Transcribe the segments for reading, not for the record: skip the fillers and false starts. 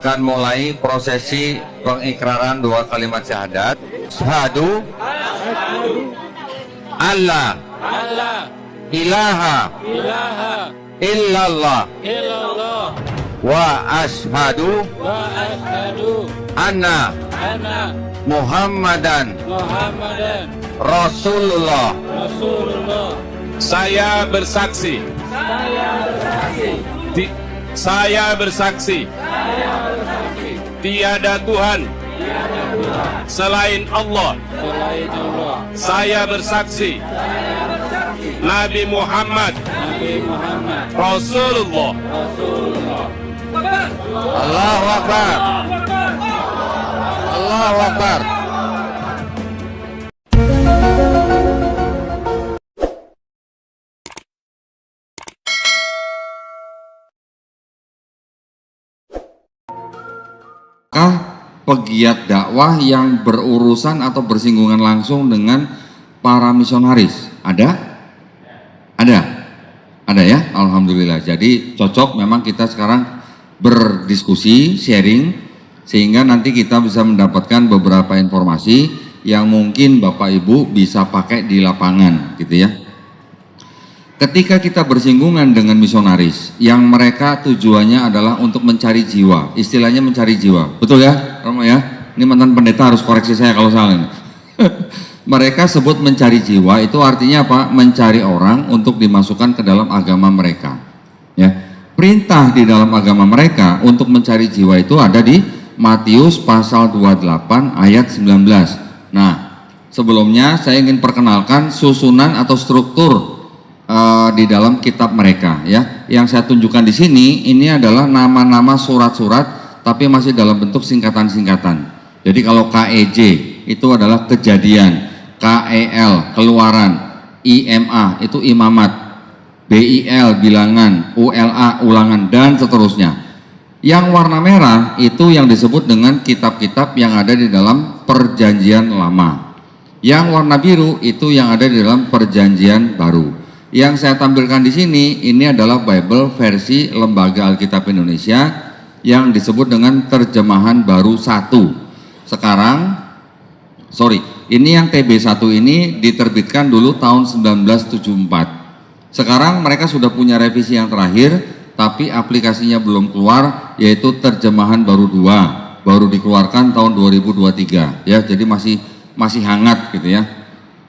Akan mulai prosesi pengikraran dua kalimat syahadat. Syahadu Allah ilaha illallah wa ashadu anna Muhammadan Rasulullah. Saya bersaksi. Saya bersaksi. Tiada Tuhan selain Allah. Saya bersaksi. Nabi Muhammad Rasulullah. Allahu Akbar. Allahu Akbar. Pegiat dakwah yang berurusan atau bersinggungan langsung dengan para misionaris ada ya, alhamdulillah. Jadi cocok memang kita sekarang berdiskusi, sharing, sehingga nanti kita bisa mendapatkan beberapa informasi yang mungkin Bapak Ibu bisa pakai di lapangan gitu ya. Ketika kita bersinggungan dengan misionaris yang mereka tujuannya adalah untuk mencari jiwa, istilahnya mencari jiwa, betul ya Romo ya? Ini mantan pendeta harus koreksi saya kalau salah. Mereka sebut mencari jiwa itu artinya apa? Mencari orang untuk dimasukkan ke dalam agama mereka. Ya, perintah di dalam agama mereka untuk mencari jiwa itu ada di Matius pasal 28 ayat 19. Nah, sebelumnya saya ingin perkenalkan susunan atau struktur di dalam kitab mereka ya. Yang saya tunjukkan di sini ini adalah nama-nama surat-surat tapi masih dalam bentuk singkatan-singkatan. Jadi kalau KEJ itu adalah kejadian, KEL keluaran, IMA itu imamat, BIL bilangan, ULA ulangan dan seterusnya. Yang warna merah itu yang disebut dengan kitab-kitab yang ada di dalam perjanjian lama. Yang warna biru itu yang ada di dalam perjanjian baru. Yang saya tampilkan di sini ini adalah Bible versi Lembaga Alkitab Indonesia yang disebut dengan terjemahan baru 1. Sekarang, ini yang TB1 ini diterbitkan dulu tahun 1974. Sekarang mereka sudah punya revisi yang terakhir, tapi aplikasinya belum keluar, yaitu terjemahan baru 2, baru dikeluarkan tahun 2023. Ya, jadi masih hangat gitu ya.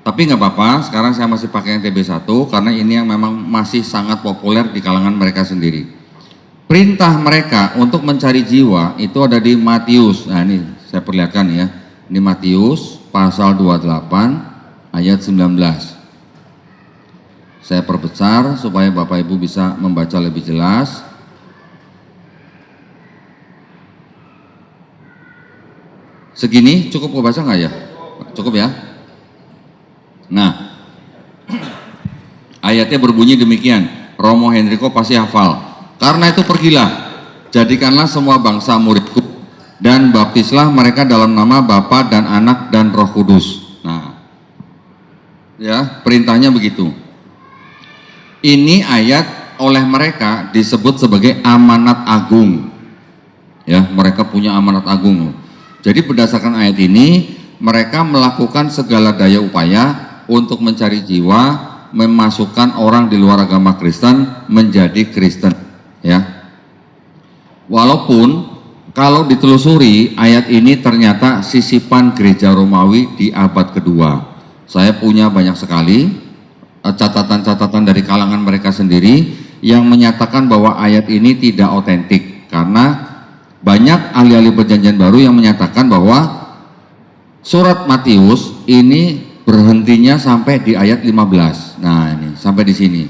Tapi nggak apa-apa, sekarang saya masih pakai yang TB1 karena ini yang memang masih sangat populer di kalangan mereka sendiri. Perintah mereka untuk mencari jiwa itu ada di Matius. Nah ini saya perlihatkan ya. Ini Matius pasal 28 ayat 19. Saya perbesar supaya Bapak Ibu bisa membaca lebih jelas. Segini cukup kebaca nggak ya? Cukup ya? Nah, ayatnya berbunyi demikian, Romo Henrico pasti hafal. Karena itu pergilah, jadikanlah semua bangsa muridku, dan baptislah mereka dalam nama Bapa dan Anak dan Roh Kudus. Nah, ya perintahnya begitu. Ini ayat oleh mereka disebut sebagai amanat agung. Ya, mereka punya amanat agung. Jadi berdasarkan ayat ini, mereka melakukan segala daya upaya untuk mencari jiwa, memasukkan orang di luar agama Kristen menjadi Kristen ya. Walaupun kalau ditelusuri ayat ini ternyata sisipan gereja Romawi di abad kedua. Saya punya banyak sekali catatan-catatan dari kalangan mereka sendiri yang menyatakan bahwa ayat ini tidak otentik, karena banyak ahli-ahli perjanjian baru yang menyatakan bahwa surat Matius ini berhentinya sampai di ayat 15. Nah ini sampai di sini.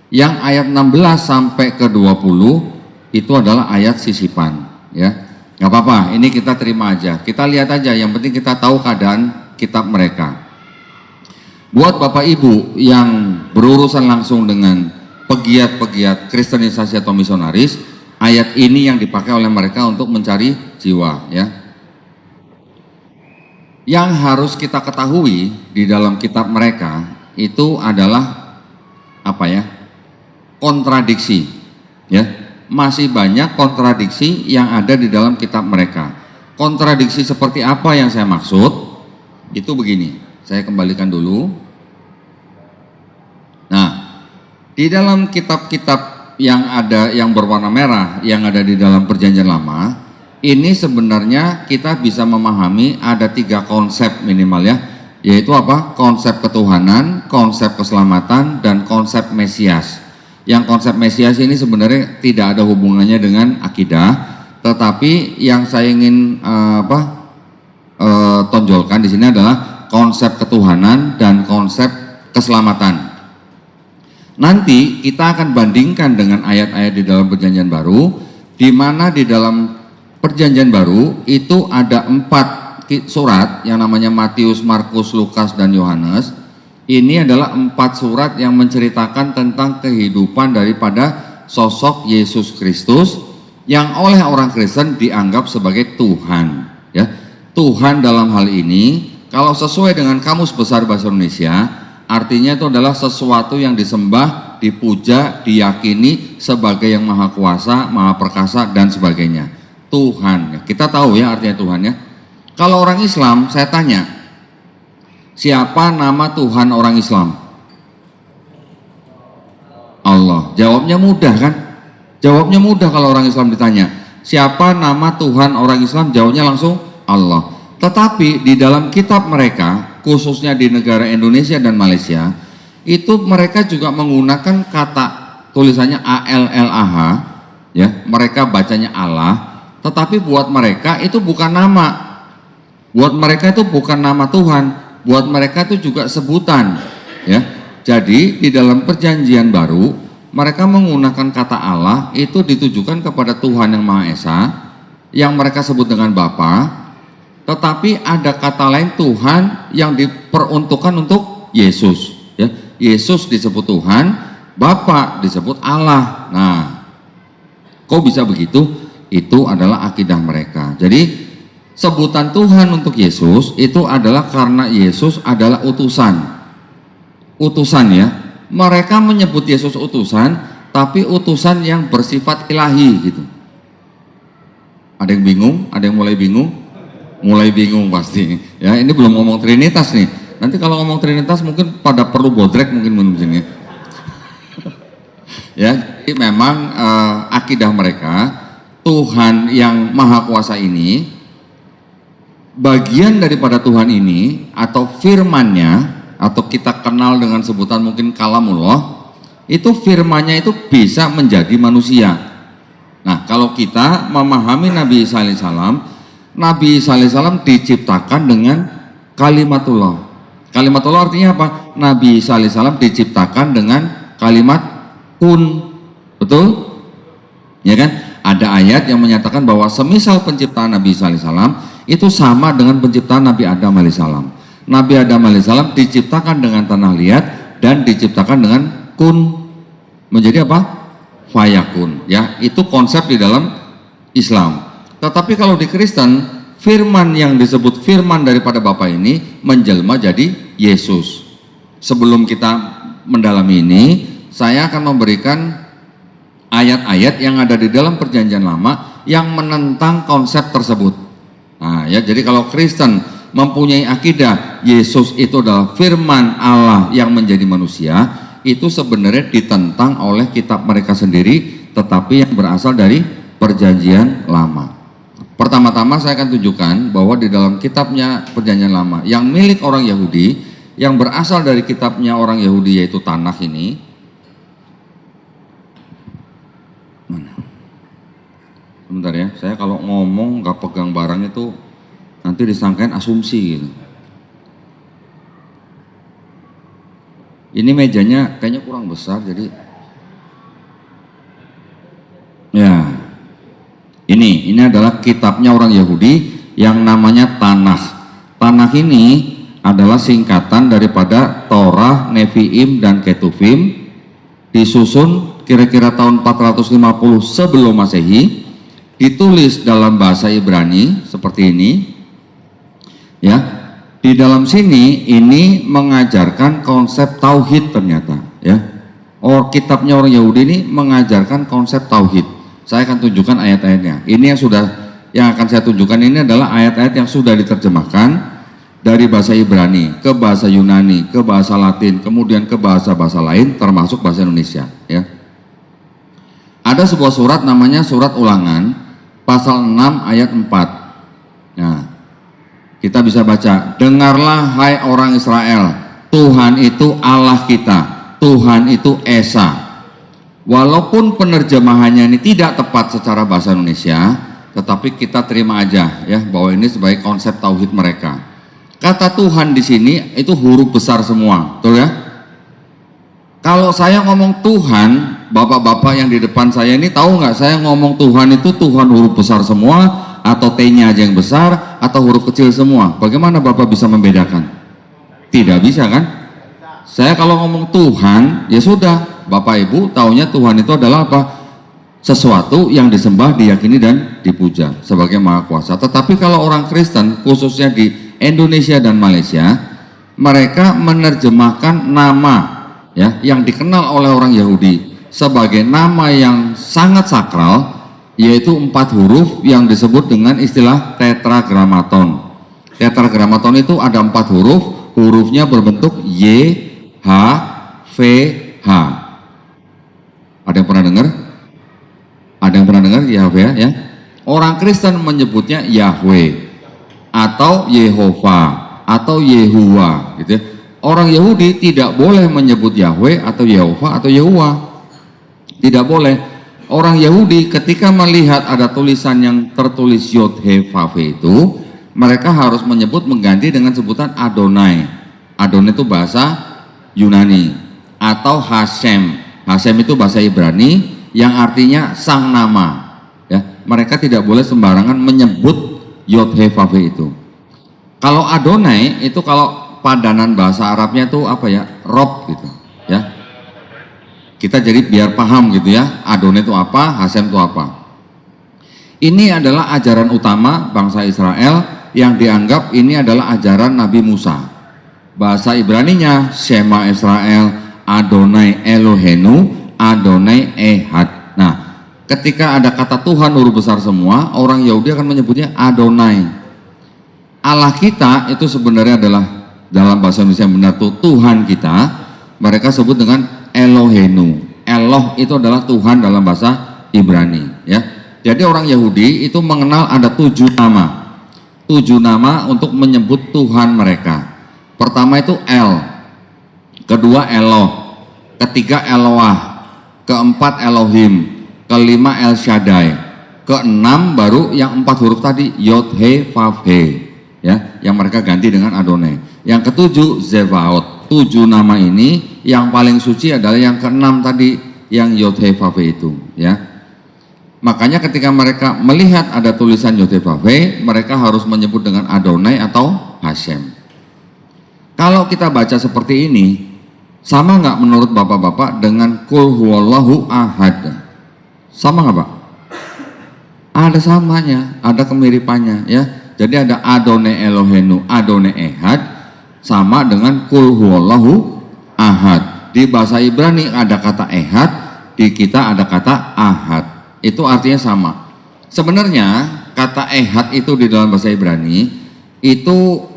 Yang ayat 16 sampai ke 20 itu adalah ayat sisipan ya. Gak apa-apa, ini kita terima aja. Kita lihat aja, yang penting kita tahu keadaan kitab mereka. Buat Bapak Ibu yang berurusan langsung dengan pegiat-pegiat kristenisasi atau misionaris, ayat ini yang dipakai oleh mereka untuk mencari jiwa ya. Yang harus kita ketahui di dalam kitab mereka itu adalah apa ya? Kontradiksi ya. masih banyak kontradiksi yang ada di dalam kitab mereka. Kontradiksi seperti apa yang saya maksud? Itu begini, saya kembalikan dulu. Nah, di dalam kitab-kitab yang ada yang berwarna merah yang ada di dalam Perjanjian Lama, ini sebenarnya kita bisa memahami ada 3 konsep minimal ya, yaitu apa? Konsep ketuhanan, konsep keselamatan, dan konsep Mesias. Yang konsep Mesias ini sebenarnya tidak ada hubungannya dengan akidah, tetapi yang saya ingin tonjolkan di sini adalah konsep ketuhanan dan konsep keselamatan. Nanti kita akan bandingkan dengan ayat-ayat di dalam Perjanjian Baru, di mana di dalam Perjanjian Baru itu ada 4 surat yang namanya Matius, Markus, Lukas, dan Yohanes. Ini adalah 4 surat yang menceritakan tentang kehidupan daripada sosok Yesus Kristus yang oleh orang Kristen dianggap sebagai Tuhan. Ya, Tuhan dalam hal ini, kalau sesuai dengan Kamus Besar Bahasa Indonesia, artinya itu adalah sesuatu yang disembah, dipuja, diyakini sebagai yang maha kuasa, maha perkasa, dan sebagainya. Tuhan, kita tahu ya artinya Tuhan ya. Kalau orang Islam, saya tanya, siapa nama Tuhan orang Islam? Allah. Jawabnya mudah kan? Jawabnya mudah kalau orang Islam ditanya, siapa nama Tuhan orang Islam? Jawabnya langsung Allah. Tetapi di dalam kitab mereka, khususnya di negara Indonesia dan Malaysia, itu mereka juga menggunakan kata tulisannya ALLAH, ya, mereka bacanya Allah, tetapi buat mereka itu bukan nama. Buat mereka itu bukan nama Tuhan, buat mereka itu juga sebutan, ya. Jadi di dalam Perjanjian Baru mereka menggunakan kata Allah itu ditujukan kepada Tuhan yang Maha Esa, yang mereka sebut dengan Bapa. Tetapi ada kata lain Tuhan yang diperuntukkan untuk Yesus. Ya, Yesus disebut Tuhan, Bapa disebut Allah. Nah, kok bisa begitu? Itu adalah akidah mereka. Jadi sebutan Tuhan untuk Yesus itu adalah karena Yesus adalah utusan. Utusan ya. Mereka menyebut Yesus utusan, tapi utusan yang bersifat ilahi gitu. Ada yang bingung? Ada yang mulai bingung? Mulai bingung pasti. Ya, ini belum ngomong Trinitas nih. Nanti kalau ngomong Trinitas mungkin pada perlu bodrek mungkin minum sini. Ya, jadi memang akidah mereka Tuhan yang Maha Kuasa ini, bagian daripada Tuhan ini atau firman-Nya, atau kita kenal dengan sebutan mungkin kalamullah, itu firman-Nya itu bisa menjadi manusia. Nah, kalau kita memahami Nabi Isa alaihissalam, Nabi Isa alaihissalam diciptakan dengan kalimatullah. Kalimatullah artinya apa? Nabi Isa alaihissalam diciptakan dengan kalimat kun. Betul? Ya kan? Ada ayat yang menyatakan bahwa semisal penciptaan Nabi Isa alaihissalam itu sama dengan penciptaan Nabi Adam alaihissalam. Nabi Adam alaihissalam diciptakan dengan tanah liat dan diciptakan dengan kun, menjadi apa? Fayakun. Ya, itu konsep di dalam Islam. Tetapi kalau di Kristen, firman yang disebut firman daripada Bapa ini menjelma jadi Yesus. Sebelum kita mendalami ini, saya akan memberikan ayat-ayat yang ada di dalam Perjanjian Lama yang menentang konsep tersebut. Nah, ya, jadi kalau Kristen mempunyai akidah Yesus itu adalah firman Allah yang menjadi manusia, itu sebenarnya ditentang oleh kitab mereka sendiri, tetapi yang berasal dari Perjanjian Lama. Pertama-tama saya akan tunjukkan bahwa di dalam kitabnya Perjanjian Lama yang milik orang Yahudi, yang berasal dari kitabnya orang Yahudi yaitu Tanakh ini, sebentar ya, saya kalau ngomong nggak pegang barang itu nanti disangkain asumsi gitu. Ini mejanya kayaknya kurang besar, jadi ya, ini adalah kitabnya orang Yahudi yang namanya Tanakh. Tanakh ini adalah singkatan daripada Torah, Nevi'im, dan Ketuvim, disusun kira-kira tahun 450 sebelum Masehi, ditulis dalam bahasa Ibrani seperti ini. Ya, di dalam sini ini mengajarkan konsep tauhid ternyata. Ya, kitabnya orang Yahudi ini mengajarkan konsep tauhid. Saya akan tunjukkan ayat-ayatnya. Ini yang akan saya tunjukkan ini adalah ayat-ayat yang sudah diterjemahkan dari bahasa Ibrani ke bahasa Yunani, ke bahasa Latin, kemudian ke bahasa-bahasa lain termasuk bahasa Indonesia, ya. Ada sebuah surat namanya surat Ulangan pasal 6 ayat 4. Nah, kita bisa baca, dengarlah hai orang Israel, Tuhan itu Allah kita, Tuhan itu Esa. Walaupun penerjemahannya ini tidak tepat secara bahasa Indonesia, tetapi kita terima aja ya bahwa ini sebagai konsep tauhid mereka. Kata Tuhan di sini itu huruf besar semua, betul ya? Kalau saya ngomong Tuhan, bapak-bapak yang di depan saya ini tahu nggak saya ngomong Tuhan itu Tuhan huruf besar semua atau T-nya aja yang besar atau huruf kecil semua? Bagaimana bapak bisa membedakan? Tidak bisa kan? Saya kalau ngomong Tuhan, ya sudah, bapak ibu taunya Tuhan itu adalah apa? Sesuatu yang disembah, diyakini dan dipuja sebagai Maha Kuasa. Tetapi kalau orang Kristen, khususnya di Indonesia dan Malaysia, mereka menerjemahkan nama ya yang dikenal oleh orang Yahudi sebagai nama yang sangat sakral, yaitu 4 huruf yang disebut dengan istilah tetragrammaton. Tetragrammaton itu ada 4 huruf, hurufnya berbentuk Y, H, V, H. Ada yang pernah dengar? Ada yang pernah dengar Yahweh ya? Orang Kristen menyebutnya Yahweh atau Yehova atau Yehuwa gitu ya. Orang Yahudi tidak boleh menyebut Yahweh atau Yehova atau Yehuwa. Tidak boleh. Orang Yahudi ketika melihat ada tulisan yang tertulis Yod He Vav He itu, mereka harus menyebut mengganti dengan sebutan Adonai. Adonai itu bahasa Yunani atau Hashem. Hashem itu bahasa Ibrani yang artinya sang nama. Ya, mereka tidak boleh sembarangan menyebut Yod He Vav He itu. Kalau Adonai itu kalau padanan bahasa Arabnya itu apa ya? Rob gitu ya. Kita jadi biar paham gitu ya. Adonai itu apa, Hashem itu apa. Ini adalah ajaran utama bangsa Israel yang dianggap ini adalah ajaran Nabi Musa. Bahasa Ibraninya Shema Israel, Adonai Elohenu, Adonai Ehad. Nah, ketika ada kata Tuhan huruf besar semua, orang Yahudi akan menyebutnya Adonai. Allah kita itu sebenarnya adalah dalam bahasa Indonesia yang benar tuh Tuhan kita. Mereka sebut dengan Elohenu. Eloh itu adalah Tuhan dalam bahasa Ibrani ya. Jadi orang Yahudi itu mengenal ada 7 nama. 7 nama untuk menyebut Tuhan mereka. Pertama itu El, kedua Eloh, ketiga Eloah, keempat Elohim, kelima El Shaddai, keenam baru yang 4 huruf tadi Yod He Vav He ya, yang mereka ganti dengan Adonai. Yang ketujuh Zevaot. 7 nama ini yang paling suci adalah yang keenam tadi yang Yod He Vav He itu ya. Makanya ketika mereka melihat ada tulisan Yod He Vav He, mereka harus menyebut dengan Adonai atau Hashem. Kalau kita baca seperti ini, sama nggak menurut bapak-bapak dengan Qul Huwallahu Ahad? Sama nggak Pak? Ada samanya, ada kemiripannya ya. Jadi ada Adonai Elohenu, Adonai Ehad, sama dengan Qul Huwallahu Ahad. Di bahasa Ibrani ada kata Ehad, di kita ada kata Ahad. Itu artinya sama. Sebenarnya kata Ehad itu di dalam bahasa Ibrani itu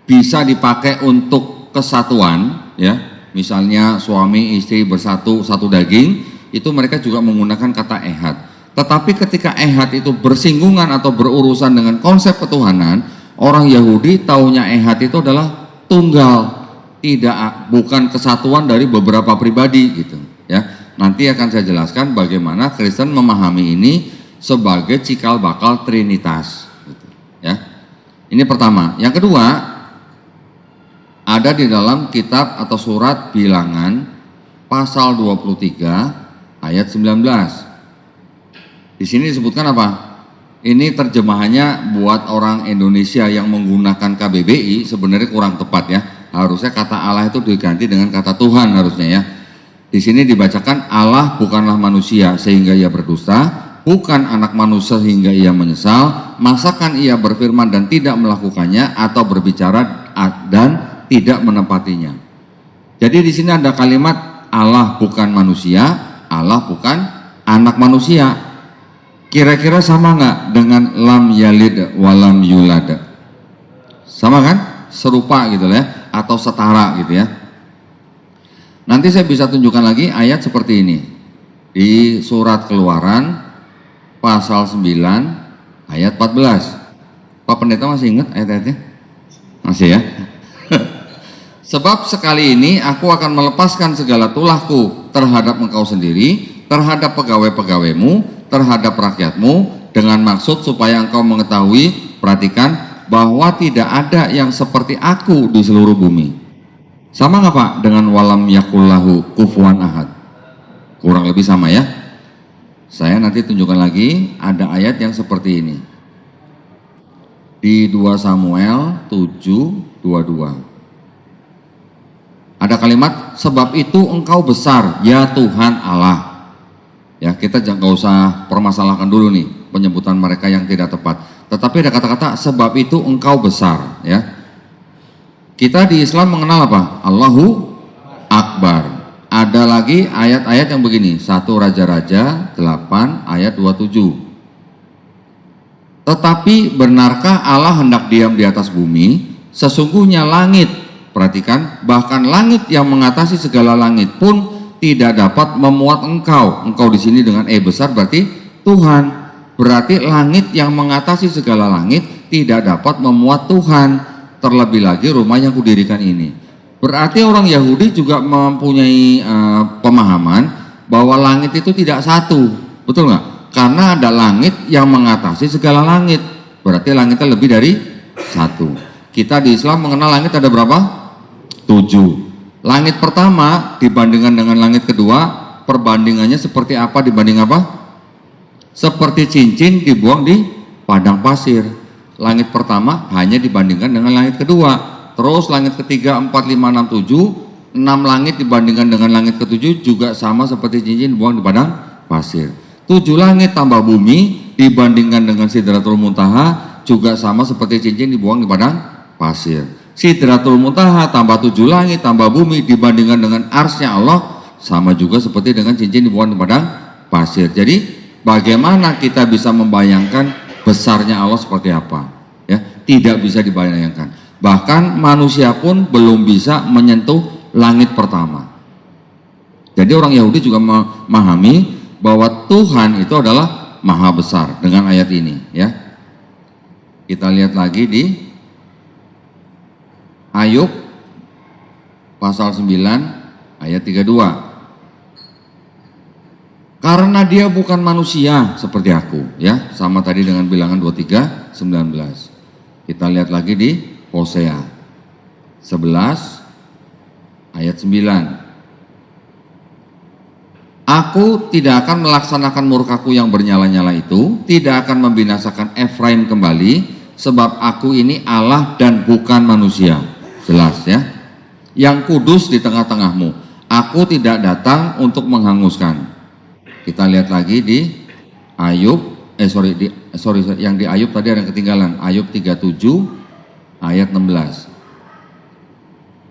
bisa dipakai untuk kesatuan ya. Misalnya suami istri bersatu satu daging, itu mereka juga menggunakan kata Ehad. Tetapi ketika Ehad itu bersinggungan atau berurusan dengan konsep ketuhanan, orang Yahudi taunya Ehad itu adalah tunggal, bukan kesatuan dari beberapa pribadi gitu ya. Nanti akan saya jelaskan bagaimana Kristen memahami ini sebagai cikal bakal Trinitas gitu, ya. Ini pertama. Yang kedua, ada di dalam kitab atau surat Bilangan pasal 23 ayat 19. Di sini disebutkan apa? Ini terjemahannya buat orang Indonesia yang menggunakan KBBI sebenarnya kurang tepat ya. Harusnya kata Allah itu diganti dengan kata Tuhan harusnya ya. Di sini dibacakan Allah bukanlah manusia sehingga ia berdusta, bukan anak manusia sehingga ia menyesal, masakan ia berfirman dan tidak melakukannya atau berbicara dan tidak menepatinya. Jadi di sini ada kalimat Allah bukan manusia, Allah bukan anak manusia. Kira-kira sama nggak dengan lam yalid walam yulad? Sama kan? Serupa gitu ya, atau setara gitu ya. Nanti saya bisa tunjukkan lagi ayat seperti ini di surat Keluaran pasal 9 ayat 14. Pak Pendeta masih ingat ayat-ayatnya? Masih ya? Sebab sekali ini aku akan melepaskan segala tulahku terhadap engkau sendiri, terhadap pegawai-pegawaimu, terhadap rakyatmu, dengan maksud supaya engkau mengetahui, perhatikan, bahwa tidak ada yang seperti aku di seluruh bumi. Sama nggak Pak dengan walam yakullahu kufuwan ahad? Kurang lebih sama ya. Saya nanti tunjukkan lagi ada ayat yang seperti ini. Di 2 Samuel 7:22. Ada kalimat, sebab itu engkau besar ya Tuhan Allah. Ya, kita jangan usah permasalahkan dulu nih penyebutan mereka yang tidak tepat. Tetapi ada kata-kata sebab itu engkau besar ya. Kita di Islam mengenal apa? Allahu Akbar. Ada lagi ayat-ayat yang begini, 1 Raja-Raja 8 ayat 27. Tetapi benarkah Allah hendak diam di atas bumi? Sesungguhnya langit, perhatikan, bahkan langit yang mengatasi segala langit pun tidak dapat memuat engkau. Engkau di sini dengan besar berarti Tuhan. Berarti langit yang mengatasi segala langit tidak dapat memuat Tuhan. Terlebih lagi rumah yang kudirikan ini. Berarti orang Yahudi juga mempunyai pemahaman bahwa langit itu tidak satu, betul nggak? Karena ada langit yang mengatasi segala langit. Berarti langitnya lebih dari satu. Kita di Islam mengenal langit ada berapa? 7. Langit pertama dibandingkan dengan langit kedua, perbandingannya seperti apa dibanding apa? Seperti cincin dibuang di padang pasir. Langit pertama hanya dibandingkan dengan langit kedua. Terus langit ketiga, 4, 5, 6, 7. 6 langit dibandingkan dengan langit ketujuh juga sama seperti cincin dibuang di padang pasir. 7 langit tambah bumi dibandingkan dengan Sidratul Muntaha juga sama seperti cincin dibuang di padang pasir. Sidratul Muntaha tambah 7 langit tambah bumi dibandingkan dengan arsy-Nya Allah sama juga seperti dengan cincin dibuang di padang pasir. Jadi bagaimana kita bisa membayangkan besarnya Allah seperti apa? Ya, tidak bisa dibayangkan. Bahkan manusia pun belum bisa menyentuh langit pertama. Jadi orang Yahudi juga memahami bahwa Tuhan itu adalah maha besar dengan ayat ini. Ya, kita lihat lagi di Ayub pasal 9 ayat 32. Karena dia bukan manusia seperti aku, ya, sama tadi dengan bilangan 23:19. Kita lihat lagi di Hosea 11 ayat 9. Aku tidak akan melaksanakan murkaku yang bernyala-nyala itu, tidak akan membinasakan Efraim kembali, sebab aku ini Allah dan bukan manusia. Jelas ya. Yang kudus di tengah-tengahmu. Aku tidak datang untuk menghanguskan. Kita lihat lagi di Ayub, yang di Ayub tadi ada yang ketinggalan. Ayub 37 ayat 16.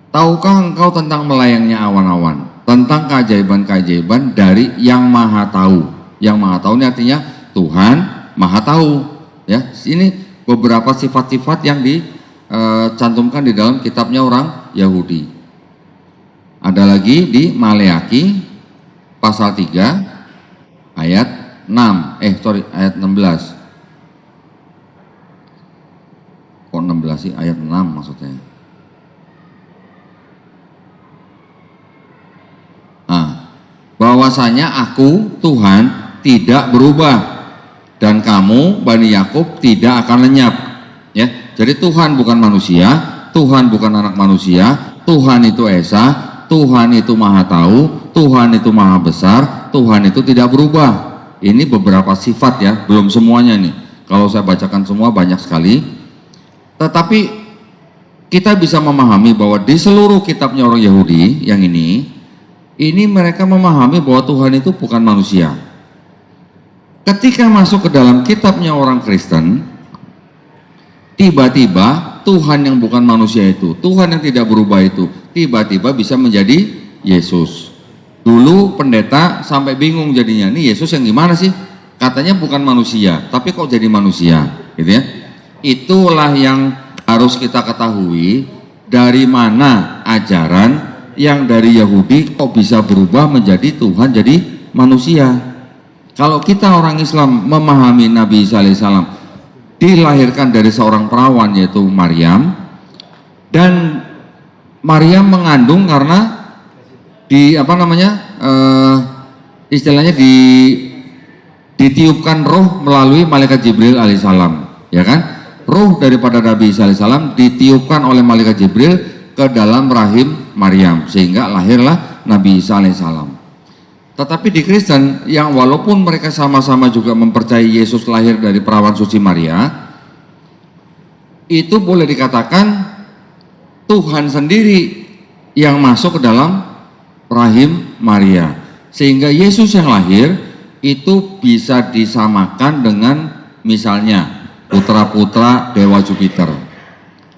Tahukah engkau tentang melayangnya awan-awan, tentang keajaiban-keajaiban dari yang maha tahu? Yang maha tahu ini artinya Tuhan maha tahu. Ya, ini beberapa sifat-sifat yang dicantumkan di dalam kitabnya orang Yahudi. Ada lagi di Maleaki pasal 3 ayat 16. Kok 16 sih? Ayat 6 maksudnya. Bahwasanya aku Tuhan tidak berubah dan kamu Bani Yakub tidak akan lenyap. Ya, jadi Tuhan bukan manusia, Tuhan bukan anak manusia, Tuhan itu Esa, Tuhan itu maha tahu, Tuhan itu maha besar, Tuhan itu tidak berubah. Ini beberapa sifat ya, belum semuanya nih. Kalau saya bacakan semua banyak sekali. Tetapi kita bisa memahami bahwa di seluruh kitabnya orang Yahudi yang ini mereka memahami bahwa Tuhan itu bukan manusia. Ketika masuk ke dalam kitabnya orang Kristen, tiba-tiba Tuhan yang bukan manusia itu, Tuhan yang tidak berubah itu, tiba-tiba bisa menjadi Yesus. Dulu pendeta sampai bingung jadinya, ini Yesus yang gimana sih? Katanya bukan manusia, tapi kok jadi manusia, gitu ya. Itulah yang harus kita ketahui, dari mana ajaran yang dari Yahudi kok bisa berubah menjadi Tuhan jadi manusia. Kalau kita orang Islam memahami Nabi Isa alaihissalam dilahirkan dari seorang perawan yaitu Maryam, dan Maryam mengandung karena istilahnya ditiupkan roh melalui malaikat Jibril alaihissalam, ya kan? Roh daripada Nabi Isa alaihissalam ditiupkan oleh malaikat Jibril ke dalam rahim Maryam, sehingga lahirlah Nabi Isa alaihissalam. Tetapi di Kristen yang walaupun mereka sama-sama juga mempercayai Yesus lahir dari perawan suci Maria, itu boleh dikatakan Tuhan sendiri yang masuk ke dalam rahim Maria, sehingga Yesus yang lahir itu bisa disamakan dengan misalnya putra-putra dewa Jupiter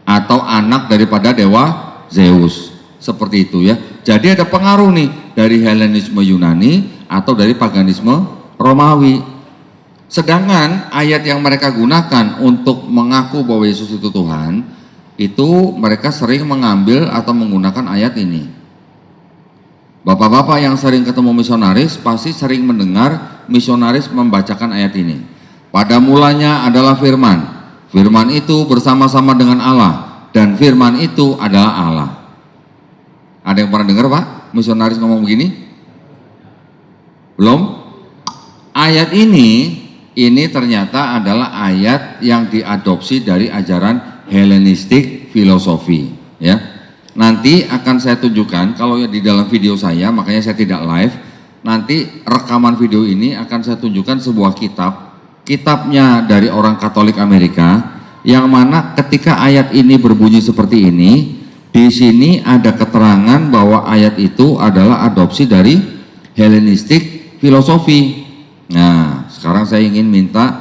atau anak daripada dewa Zeus, seperti itu ya. Jadi ada pengaruh nih dari Helenisme Yunani atau dari paganisme Romawi. Sedangkan ayat yang mereka gunakan untuk mengaku bahwa Yesus itu Tuhan, itu mereka sering mengambil atau menggunakan ayat ini. Bapak-bapak yang sering ketemu misionaris pasti sering mendengar misionaris membacakan ayat ini. Pada mulanya adalah firman, firman itu bersama-sama dengan Allah, dan firman itu adalah Allah. Ada yang pernah dengar Pak misionaris ngomong begini? Belum? Ayat ini ternyata adalah ayat yang diadopsi dari ajaran Helenistik filosofi, ya. Nanti akan saya tunjukkan, kalau ya di dalam video saya, makanya saya tidak live. Nanti rekaman video ini akan saya tunjukkan sebuah kitabnya dari orang Katolik Amerika, yang mana ketika ayat ini berbunyi seperti ini, di sini ada keterangan bahwa ayat itu adalah adopsi dari Helenistik filosofi. Nah, sekarang saya ingin minta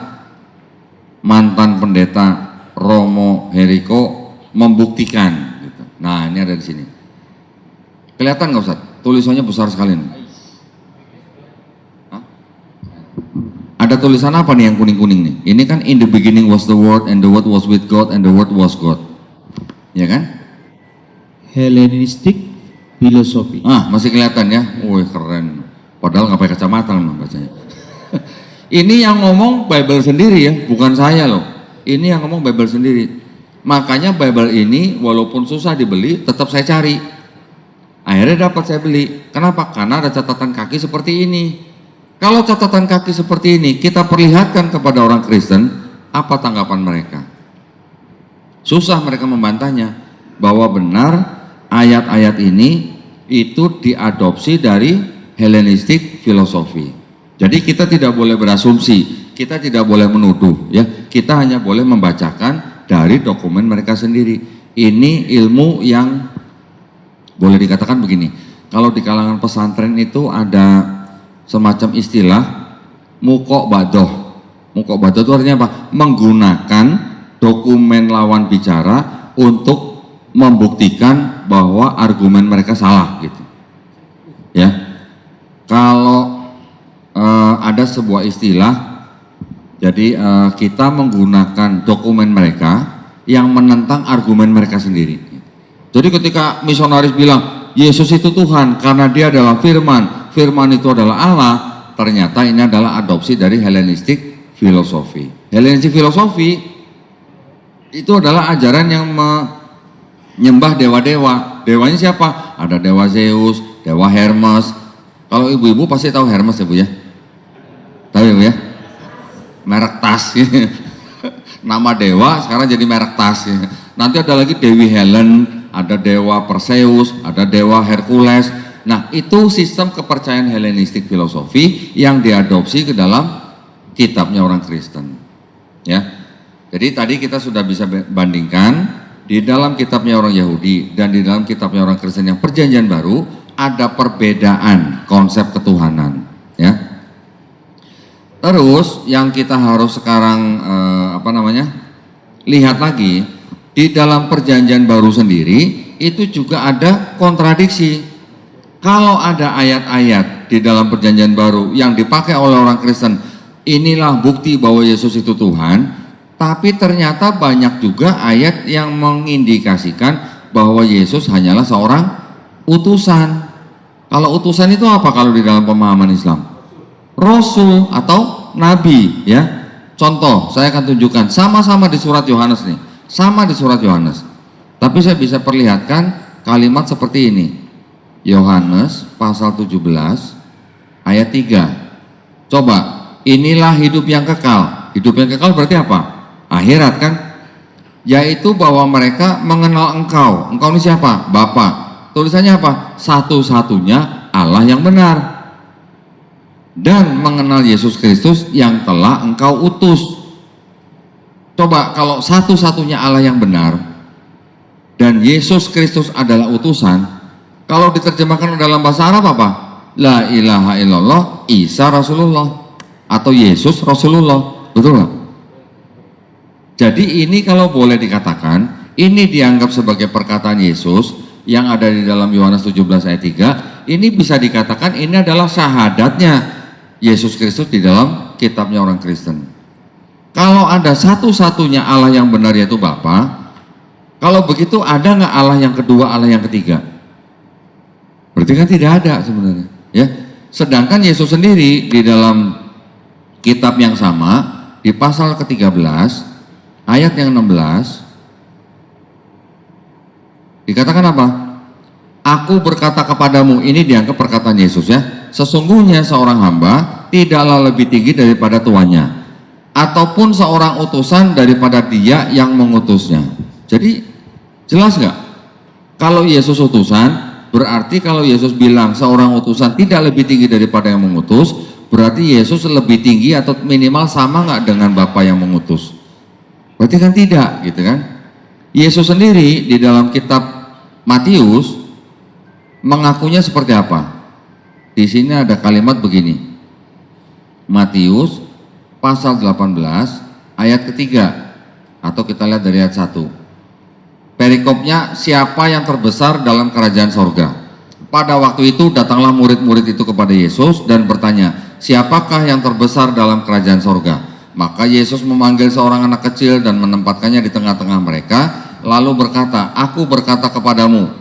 mantan pendeta Romo Heriko membuktikan. Nah, ini ada di sini. Kelihatan nggak Ustaz? Tulisannya besar sekali nih. Hah? Ada tulisan apa nih yang kuning-kuning nih? Ini kan in the beginning was the word and the word was with God and the word was God. Ya kan? Helenistik filosofi. Masih kelihatan ya? Wih, keren. Padahal nggak pakai kacamata loh bacanya. Ini yang ngomong Bible sendiri ya, bukan saya loh. Ini yang ngomong Bible sendiri. Makanya Bible ini walaupun susah dibeli, tetap saya cari. Akhirnya dapat saya beli. Kenapa? Karena ada catatan kaki seperti ini. Kalau catatan kaki seperti ini kita perlihatkan kepada orang Kristen, apa tanggapan mereka? Susah mereka membantahnya bahwa benar ayat-ayat ini itu diadopsi dari Helenistik filosofi. Jadi kita tidak boleh berasumsi, kita tidak boleh menuduh, ya. Kita hanya boleh membacakan dari dokumen mereka sendiri. Ini ilmu yang boleh dikatakan begini, kalau di kalangan pesantren itu ada semacam istilah mukok badoh. Mukok badoh itu artinya apa? Menggunakan dokumen lawan bicara untuk membuktikan bahwa argumen mereka salah gitu. Ya. Kalau ada sebuah istilah, jadi kita menggunakan dokumen mereka yang menentang argumen mereka sendiri. Jadi ketika misionaris bilang Yesus itu Tuhan karena dia adalah firman, firman itu adalah Allah, ternyata ini adalah adopsi dari Helenistik filosofi. Helenistik filosofi itu adalah ajaran yang menyembah dewa-dewa. Dewanya siapa? Ada dewa Zeus, dewa Hermes. Kalau ibu-ibu pasti tahu Hermes ya Bu ya? Tahu ya Bu ya? Merek tas. Nama dewa sekarang jadi merek tas. Nanti ada lagi Dewi Helen, ada dewa Perseus, ada dewa Hercules. Nah, itu sistem kepercayaan Helenistik filosofi yang diadopsi ke dalam kitabnya orang Kristen. Ya. Jadi tadi kita sudah bisa bandingkan di dalam kitabnya orang Yahudi dan di dalam kitabnya orang Kristen yang Perjanjian Baru ada perbedaan konsep ketuhanan, ya. Terus yang kita harus sekarang lihat lagi di dalam Perjanjian Baru sendiri itu juga ada kontradiksi. Kalau ada ayat-ayat di dalam Perjanjian Baru yang dipakai oleh orang Kristen inilah bukti bahwa Yesus itu Tuhan, tapi ternyata banyak juga ayat yang mengindikasikan bahwa Yesus hanyalah seorang utusan. Kalau utusan itu apa kalau di dalam pemahaman Islam? Rasul atau nabi, ya. Contoh, saya akan tunjukkan sama-sama di surat Yohanes nih. Sama di surat Yohanes. Tapi saya bisa perlihatkan kalimat seperti ini. Yohanes pasal 17 ayat 3. Coba, inilah hidup yang kekal. Hidup yang kekal berarti apa? Akhirat kan? Yaitu bahwa mereka mengenal Engkau. Engkau ini siapa? Bapa. Tulisannya apa? Satu-satunya Allah yang benar. Dan mengenal Yesus Kristus yang telah Engkau utus. Coba, kalau satu-satunya Allah yang benar dan Yesus Kristus adalah utusan, kalau diterjemahkan dalam bahasa Arab apa? La ilaha illallah Isa Rasulullah atau Yesus Rasulullah, betul nggak? Jadi ini kalau boleh dikatakan, ini dianggap sebagai perkataan Yesus yang ada di dalam Yohanes 17 ayat 3, ini bisa dikatakan ini adalah syahadatnya Yesus Kristus di dalam kitabnya orang Kristen. Kalau ada satu-satunya Allah yang benar yaitu Bapa, kalau begitu ada nggak Allah yang kedua, Allah yang ketiga? Berarti kan tidak ada sebenarnya, ya. Sedangkan Yesus sendiri di dalam kitab yang sama di pasal ke-13 ayat yang 16 dikatakan apa? Aku berkata kepadamu, ini dianggap perkataan Yesus, ya. Sesungguhnya seorang hamba tidaklah lebih tinggi daripada tuannya, ataupun seorang utusan daripada dia yang mengutusnya. Jadi jelas nggak? Kalau Yesus utusan, berarti kalau Yesus bilang seorang utusan tidak lebih tinggi daripada yang mengutus, berarti Yesus lebih tinggi atau minimal sama nggak dengan Bapa yang mengutus? Berarti kan tidak, gitu kan? Yesus sendiri di dalam kitab Matius mengakunya seperti apa? Di sini ada kalimat begini. Matius pasal 18 ayat ketiga, atau kita lihat dari ayat 1. Perikopnya, siapa yang terbesar dalam kerajaan sorga? Pada waktu itu datanglah murid-murid itu kepada Yesus dan bertanya, siapakah yang terbesar dalam kerajaan sorga? Maka Yesus memanggil seorang anak kecil dan menempatkannya di tengah-tengah mereka, lalu berkata, aku berkata kepadamu,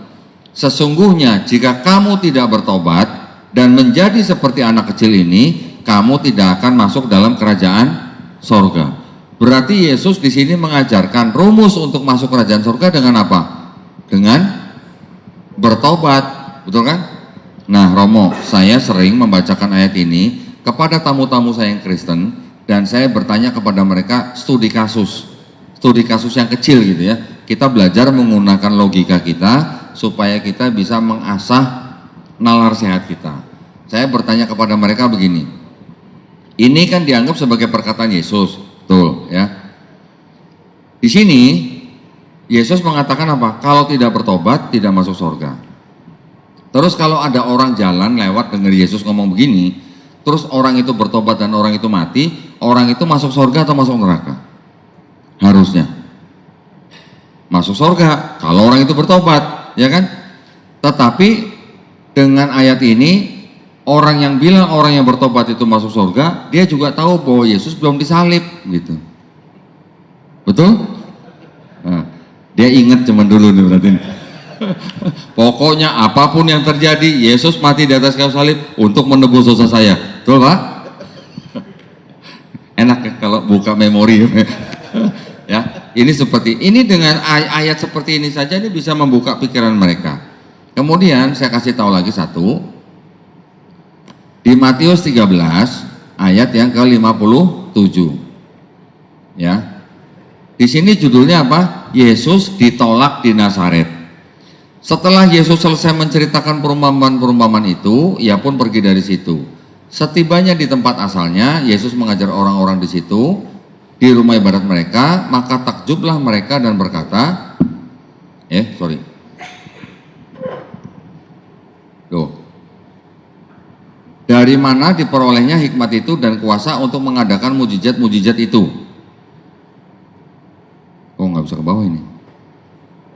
sesungguhnya jika kamu tidak bertobat dan menjadi seperti anak kecil ini, kamu tidak akan masuk dalam kerajaan sorga. Berarti Yesus di sini mengajarkan rumus untuk masuk kerajaan sorga dengan apa? Dengan bertobat, betul kan? Nah, Romo, saya sering membacakan ayat ini kepada tamu-tamu saya yang Kristen, dan saya bertanya kepada mereka studi kasus yang kecil gitu ya. Kita belajar menggunakan logika kita supaya kita bisa mengasah nalar sehat kita. Saya bertanya kepada mereka begini, ini kan dianggap sebagai perkataan Yesus, betul ya? Di sini Yesus mengatakan apa? Kalau tidak bertobat tidak masuk surga. Terus kalau ada orang jalan lewat dengar Yesus ngomong begini, terus orang itu bertobat dan orang itu mati, orang itu masuk surga atau masuk neraka? Harusnya masuk surga kalau orang itu bertobat, ya kan? Tetapi dengan ayat ini, orang yang bilang orang yang bertobat itu masuk surga, dia juga tahu bahwa Yesus belum disalib, gitu. Betul? Nah, dia ingat zaman dulu nih berarti. Pokoknya apapun yang terjadi, Yesus mati di atas kayu salib untuk menebus dosa saya. Betul, Pak? Enak ya kalau buka memori. Ya, ini seperti ini, dengan ayat seperti ini saja ini bisa membuka pikiran mereka. Kemudian saya kasih tahu lagi satu, di Matius 13 ayat yang ke-57, ya. Di sini judulnya apa? Yesus ditolak di Nazaret. Setelah Yesus selesai menceritakan perumpamaan-perumpamaan itu, ia pun pergi dari situ. Setibanya di tempat asalnya, Yesus mengajar orang-orang di situ, di rumah ibadat mereka, maka takjublah mereka dan berkata, dari mana diperolehnya hikmat itu dan kuasa untuk mengadakan mujizat-mujizat itu? Oh, nggak bisa ke bawah ini.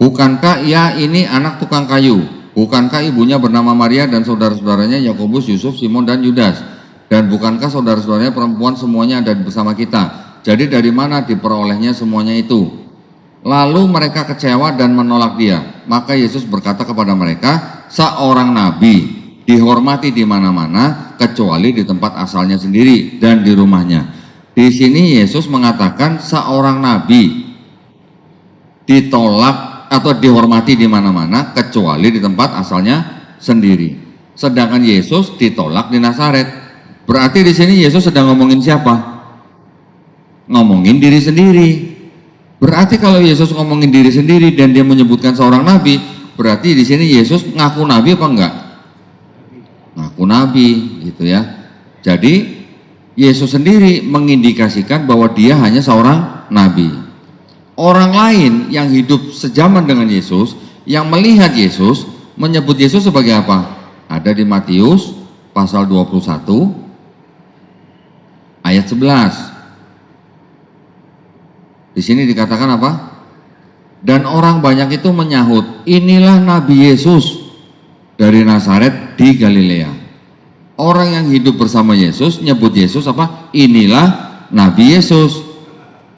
Bukankah ia ini anak tukang kayu? Bukankah ibunya bernama Maria dan saudara-saudaranya Yakobus, Yusuf, Simon dan Yudas? Dan Dan bukankah saudara-saudaranya perempuan semuanya ada bersama kita? Jadi dari mana diperolehnya semuanya itu? Lalu mereka kecewa dan menolak dia. Maka Yesus berkata kepada mereka, seorang nabi dihormati di mana-mana kecuali di tempat asalnya sendiri dan di rumahnya. Di sini Yesus mengatakan seorang nabi ditolak atau dihormati di mana-mana kecuali di tempat asalnya sendiri. Sedangkan Yesus ditolak di Nazaret. Berarti di sini Yesus sedang ngomongin siapa? Ngomongin diri sendiri. Berarti kalau Yesus ngomongin diri sendiri dan dia menyebutkan seorang nabi, berarti di sini Yesus ngaku nabi apa enggak? Ngaku nabi, gitu ya. Jadi Yesus sendiri mengindikasikan bahwa dia hanya seorang nabi. Orang lain yang hidup sejaman dengan Yesus, yang melihat Yesus, menyebut Yesus sebagai apa? Ada di Matius pasal 21 ayat 11. Di sini dikatakan apa? Dan orang banyak itu menyahut, inilah Nabi Yesus dari Nazaret di Galilea. Orang yang hidup bersama Yesus nyebut Yesus apa? Inilah Nabi Yesus.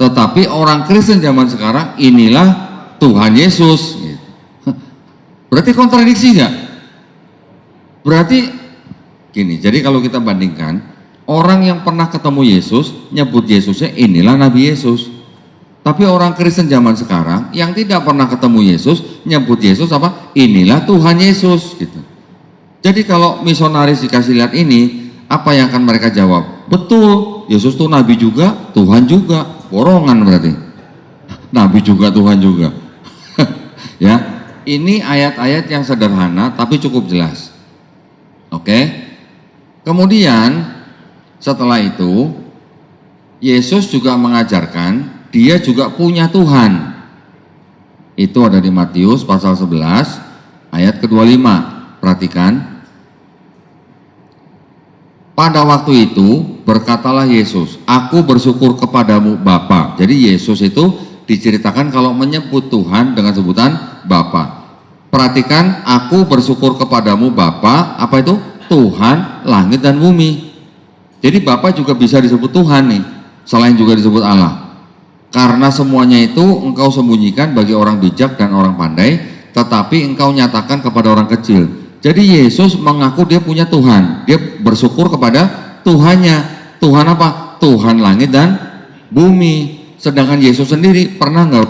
Tetapi orang Kristen zaman sekarang, inilah Tuhan Yesus. Berarti kontradiksi nggak? Berarti gini, jadi kalau kita bandingkan, orang yang pernah ketemu Yesus nyebut Yesusnya inilah Nabi Yesus. Tapi orang Kristen zaman sekarang yang tidak pernah ketemu Yesus nyebut Yesus apa? Inilah Tuhan Yesus gitu. Jadi kalau misionaris dikasih lihat ini, apa yang akan mereka jawab? Betul, Yesus tuh nabi juga, Tuhan juga. Borongan berarti. Nabi juga, Tuhan juga. Ya, ini ayat-ayat yang sederhana tapi cukup jelas. Oke. Kemudian setelah itu Yesus juga mengajarkan dia juga punya Tuhan. Itu ada di Matius pasal 11 ayat ke-25. Perhatikan. Pada waktu itu berkatalah Yesus, aku bersyukur kepadamu Bapa. Jadi Yesus itu diceritakan kalau menyebut Tuhan dengan sebutan Bapa. Perhatikan, aku bersyukur kepadamu Bapa, apa itu? Tuhan langit dan bumi. Jadi Bapa juga bisa disebut Tuhan nih, selain juga disebut Allah. Karena semuanya itu engkau sembunyikan bagi orang bijak dan orang pandai, tetapi engkau nyatakan kepada orang kecil. Jadi Yesus mengaku dia punya Tuhan, dia bersyukur kepada Tuhannya. Tuhan apa? Tuhan langit dan bumi. Sedangkan Yesus sendiri pernah nggak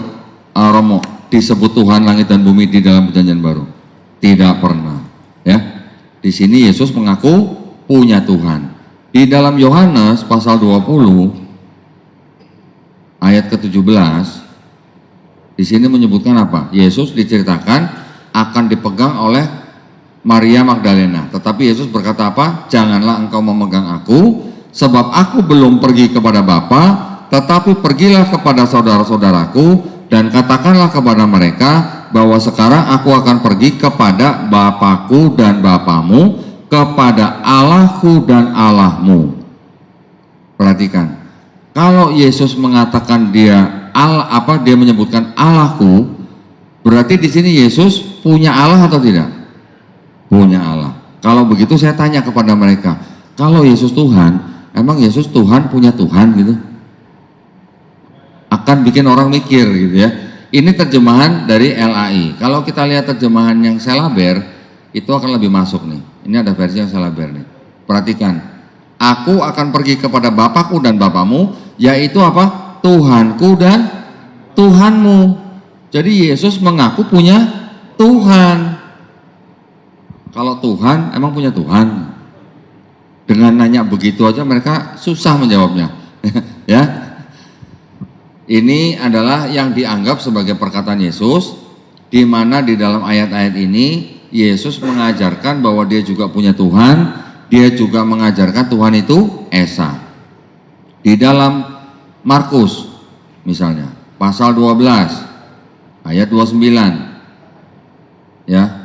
Romo disebut Tuhan langit dan bumi di dalam Perjanjian Baru? Tidak pernah. Ya, di sini Yesus mengaku punya Tuhan. Di dalam Yohanes pasal 20 ayat ke-17, di sini menyebutkan apa? Yesus diceritakan akan dipegang oleh Maria Magdalena. Tetapi Yesus berkata apa? Janganlah engkau memegang aku, sebab aku belum pergi kepada Bapa, tetapi pergilah kepada saudara-saudaraku dan katakanlah kepada mereka bahwa sekarang aku akan pergi kepada Bapakku dan Bapamu, kepada Allahku dan Allahmu. Perhatikan, kalau Yesus mengatakan dia dia menyebutkan Allahku, berarti di sini Yesus punya Allah atau tidak? Punya Allah. Kalau begitu saya tanya kepada mereka, kalau Yesus Tuhan, emang Yesus Tuhan punya Tuhan gitu? Akan bikin orang mikir gitu ya. Ini terjemahan dari LAI. Kalau kita lihat terjemahan yang Selaber, itu akan lebih masuk nih. Ini ada versi yang Selaber nih. Perhatikan, aku akan pergi kepada Bapakku dan Bapamu, yaitu apa? Tuhanku dan Tuhanmu. Jadi Yesus mengaku punya Tuhan. Kalau Tuhan, emang punya Tuhan? Dengan nanya begitu aja mereka susah menjawabnya. Ya, ini adalah yang dianggap sebagai perkataan Yesus, di mana di dalam ayat-ayat ini Yesus mengajarkan bahwa dia juga punya Tuhan, dia juga mengajarkan Tuhan itu Esa. Di dalam Markus misalnya, pasal 12 ayat 29. Ya.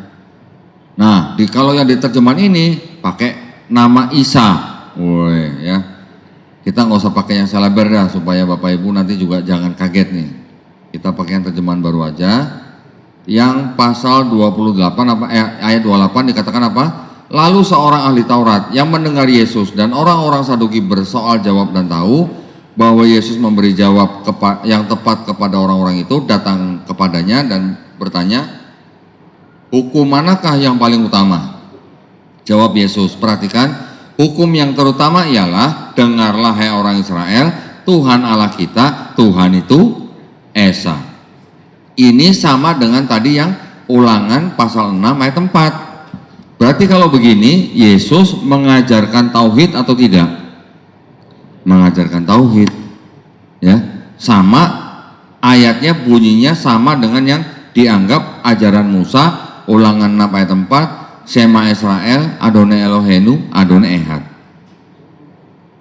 Nah, kalau yang diterjemahan ini pakai nama Isa. Woi, ya. Kita nggak usah pakai yang Selaber dah, supaya Bapak Ibu nanti juga jangan kaget nih. Kita pakai yang terjemahan baru aja. Yang pasal 28 ayat 28 dikatakan apa? Lalu seorang ahli Taurat yang mendengar Yesus dan orang-orang Saduki bersoal jawab dan tahu bahwa Yesus memberi jawab yang tepat kepada orang-orang itu, datang kepadanya dan bertanya, hukum manakah yang paling utama? Jawab Yesus, perhatikan, hukum yang terutama ialah, dengarlah hai orang Israel, Tuhan Allah kita, Tuhan itu Esa. Ini sama dengan tadi yang Ulangan pasal 6 ayat 4. Berarti kalau begini, Yesus mengajarkan tauhid atau tidak? Mengajarkan tauhid. Ya, sama ayatnya bunyinya sama dengan yang dianggap ajaran Musa, Ulangan 6 ayat 4, Shema Israel, Adonai Eloheinu, Adonai Ehad.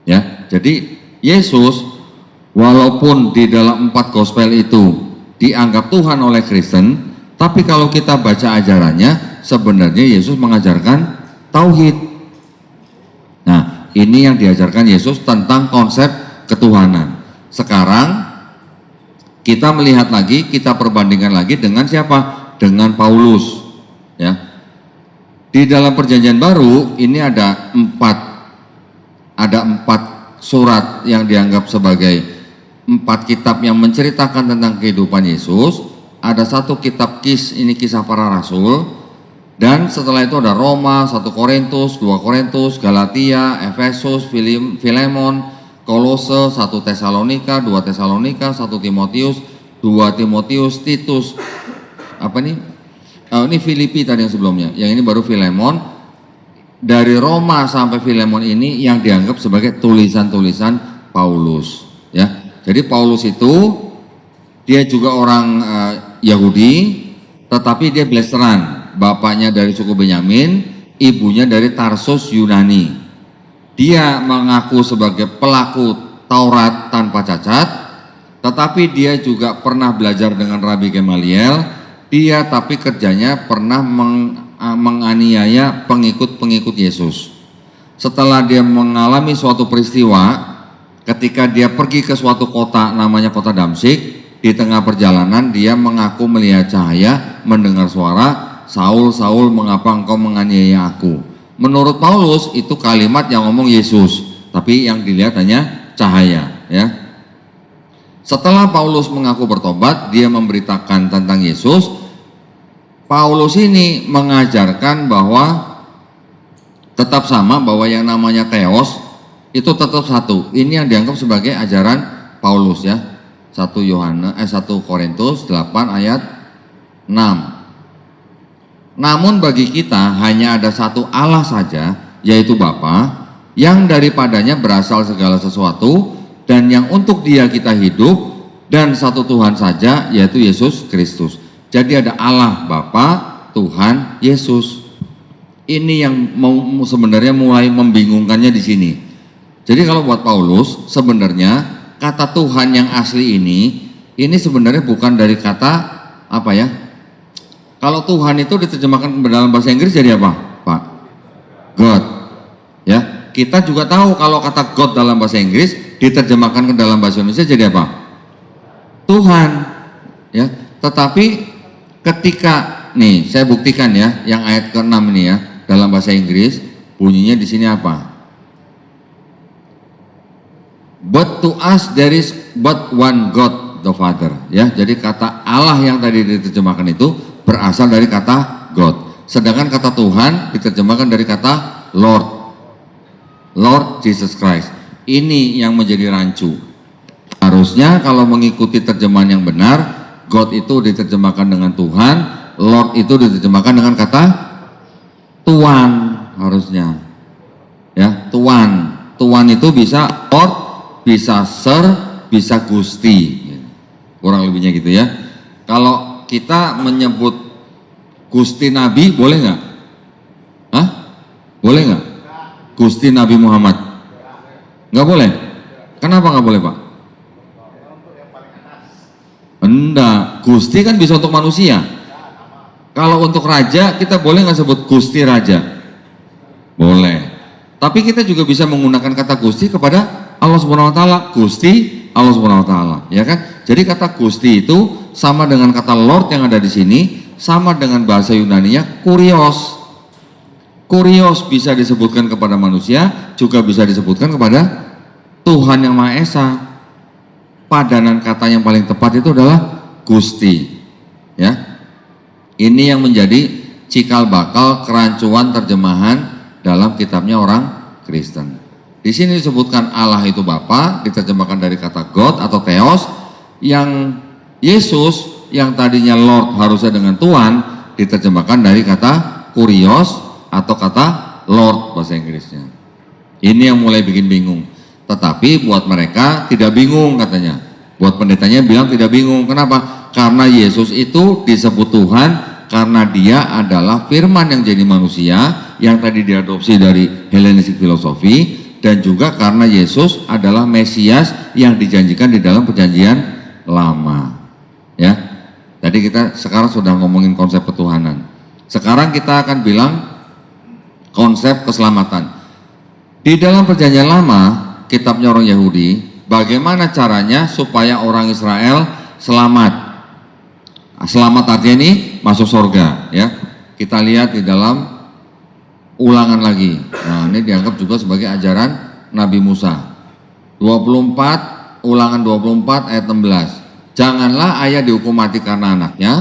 Ya, jadi Yesus walaupun di dalam 4 gospel itu dianggap Tuhan oleh Kristen, tapi kalau kita baca ajarannya, sebenarnya Yesus mengajarkan tauhid. Nah, ini yang diajarkan Yesus tentang konsep ketuhanan. Sekarang kita melihat lagi, kita perbandingkan lagi dengan siapa? Dengan Paulus. Ya, di dalam Perjanjian Baru ini ada empat surat yang dianggap sebagai 4 kitab yang menceritakan tentang kehidupan Yesus. Ada 1 kitab ini kisah para rasul, dan setelah itu ada Roma, 1 Korintus, 2 Korintus, Galatia, Efesus, Filemon, Kolose, 1 Tesalonika, 2 Tesalonika, 1 Timotius, 2 Timotius, Titus, ini Filipi tadi yang sebelumnya, yang ini baru Filemon. Dari Roma sampai Filemon ini yang dianggap sebagai tulisan-tulisan Paulus. Ya, jadi Paulus itu dia juga orang Yahudi, tetapi dia Blasteran, bapaknya dari suku Benyamin, ibunya dari Tarsus Yunani. Dia mengaku sebagai pelaku Taurat tanpa cacat, tetapi dia juga pernah belajar dengan Rabi Gamaliel. Dia tapi kerjanya pernah menganiaya pengikut-pengikut Yesus. Setelah dia mengalami suatu peristiwa, ketika dia pergi ke suatu kota namanya kota Damsyik, di tengah perjalanan dia mengaku melihat cahaya, mendengar suara, Saul, Saul, mengapa engkau menganiaya aku? Menurut Paulus itu kalimat yang ngomong Yesus, tapi yang dilihat hanya cahaya. Ya. Setelah Paulus mengaku bertobat, dia memberitakan tentang Yesus. Paulus ini mengajarkan bahwa tetap sama, bahwa yang namanya Theos itu tetap satu. Ini yang dianggap sebagai ajaran Paulus, ya. 1 Korintus 8 ayat 6. Namun bagi kita hanya ada satu Allah saja, yaitu Bapa, yang daripadanya berasal segala sesuatu, dan yang untuk Dia kita hidup, dan satu Tuhan saja, yaitu Yesus Kristus. Jadi ada Allah Bapa, Tuhan, Yesus. Ini yang sebenarnya mulai membingungkannya di sini. Jadi kalau buat Paulus, sebenarnya kata Tuhan yang asli ini sebenarnya bukan dari kata apa ya? Kalau Tuhan itu diterjemahkan ke dalam bahasa Inggris jadi apa, Pak? God. Ya, kita juga tahu kalau kata God dalam bahasa Inggris diterjemahkan ke dalam bahasa Indonesia jadi apa? Tuhan. Ya, tetapi ketika nih saya buktikan ya, yang ayat ke-6 ini ya, dalam bahasa Inggris bunyinya di sini apa? But to us there is but one God the Father. Ya, jadi kata Allah yang tadi diterjemahkan itu berasal dari kata God. Sedangkan kata Tuhan diterjemahkan dari kata Lord Jesus Christ. Ini yang menjadi rancu. Harusnya kalau mengikuti terjemahan yang benar, God itu diterjemahkan dengan Tuhan, Lord itu diterjemahkan dengan kata Tuan harusnya. Ya, Tuan. Tuan itu bisa Lord, bisa Sir, bisa Gusti, kurang lebihnya gitu ya. Kalau kita menyebut Gusti Nabi boleh nggak? Hah? Boleh nggak? Gusti Nabi Muhammad? Nggak boleh. Kenapa nggak boleh, Pak? Enggak, Gusti kan bisa untuk manusia. Kalau untuk raja kita boleh nggak sebut Gusti Raja? Boleh. Tapi kita juga bisa menggunakan kata Gusti kepada Allah Subhanahu wa taala, Gusti Allah Subhanahu wa taala, ya kan? Jadi kata Gusti itu sama dengan kata Lord yang ada di sini, sama dengan bahasa Yunaninya kurios. Kurios bisa disebutkan kepada manusia, juga bisa disebutkan kepada Tuhan Yang Maha Esa. Padanan kata yang paling tepat itu adalah Gusti. Ya, ini yang menjadi cikal bakal kerancuan terjemahan dalam kitabnya orang Kristen. Di sini disebutkan Allah itu Bapa, diterjemahkan dari kata God atau Theos. Yang Yesus yang tadinya Lord harusnya dengan Tuhan, diterjemahkan dari kata Kurios atau kata Lord bahasa Inggrisnya. Ini yang mulai bikin bingung. Tetapi buat mereka tidak bingung katanya. Buat pendetanya bilang tidak bingung. Kenapa? Karena Yesus itu disebut Tuhan karena dia adalah firman yang jadi manusia yang tadi diadopsi dari Hellenistic Philosophy, dan juga karena Yesus adalah Mesias yang dijanjikan di dalam perjanjian lama. Ya. Tadi kita sekarang sudah ngomongin konsep ketuhanan. Sekarang kita akan bilang konsep keselamatan. Di dalam perjanjian lama, kitabnya orang Yahudi, bagaimana caranya supaya orang Israel selamat? Selamat artinya ini masuk surga, ya. Kita lihat di dalam Ulangan lagi. Nah, ini dianggap juga sebagai ajaran Nabi Musa. 24, Ulangan 24 ayat 16. Janganlah ayah dihukum mati karena anaknya,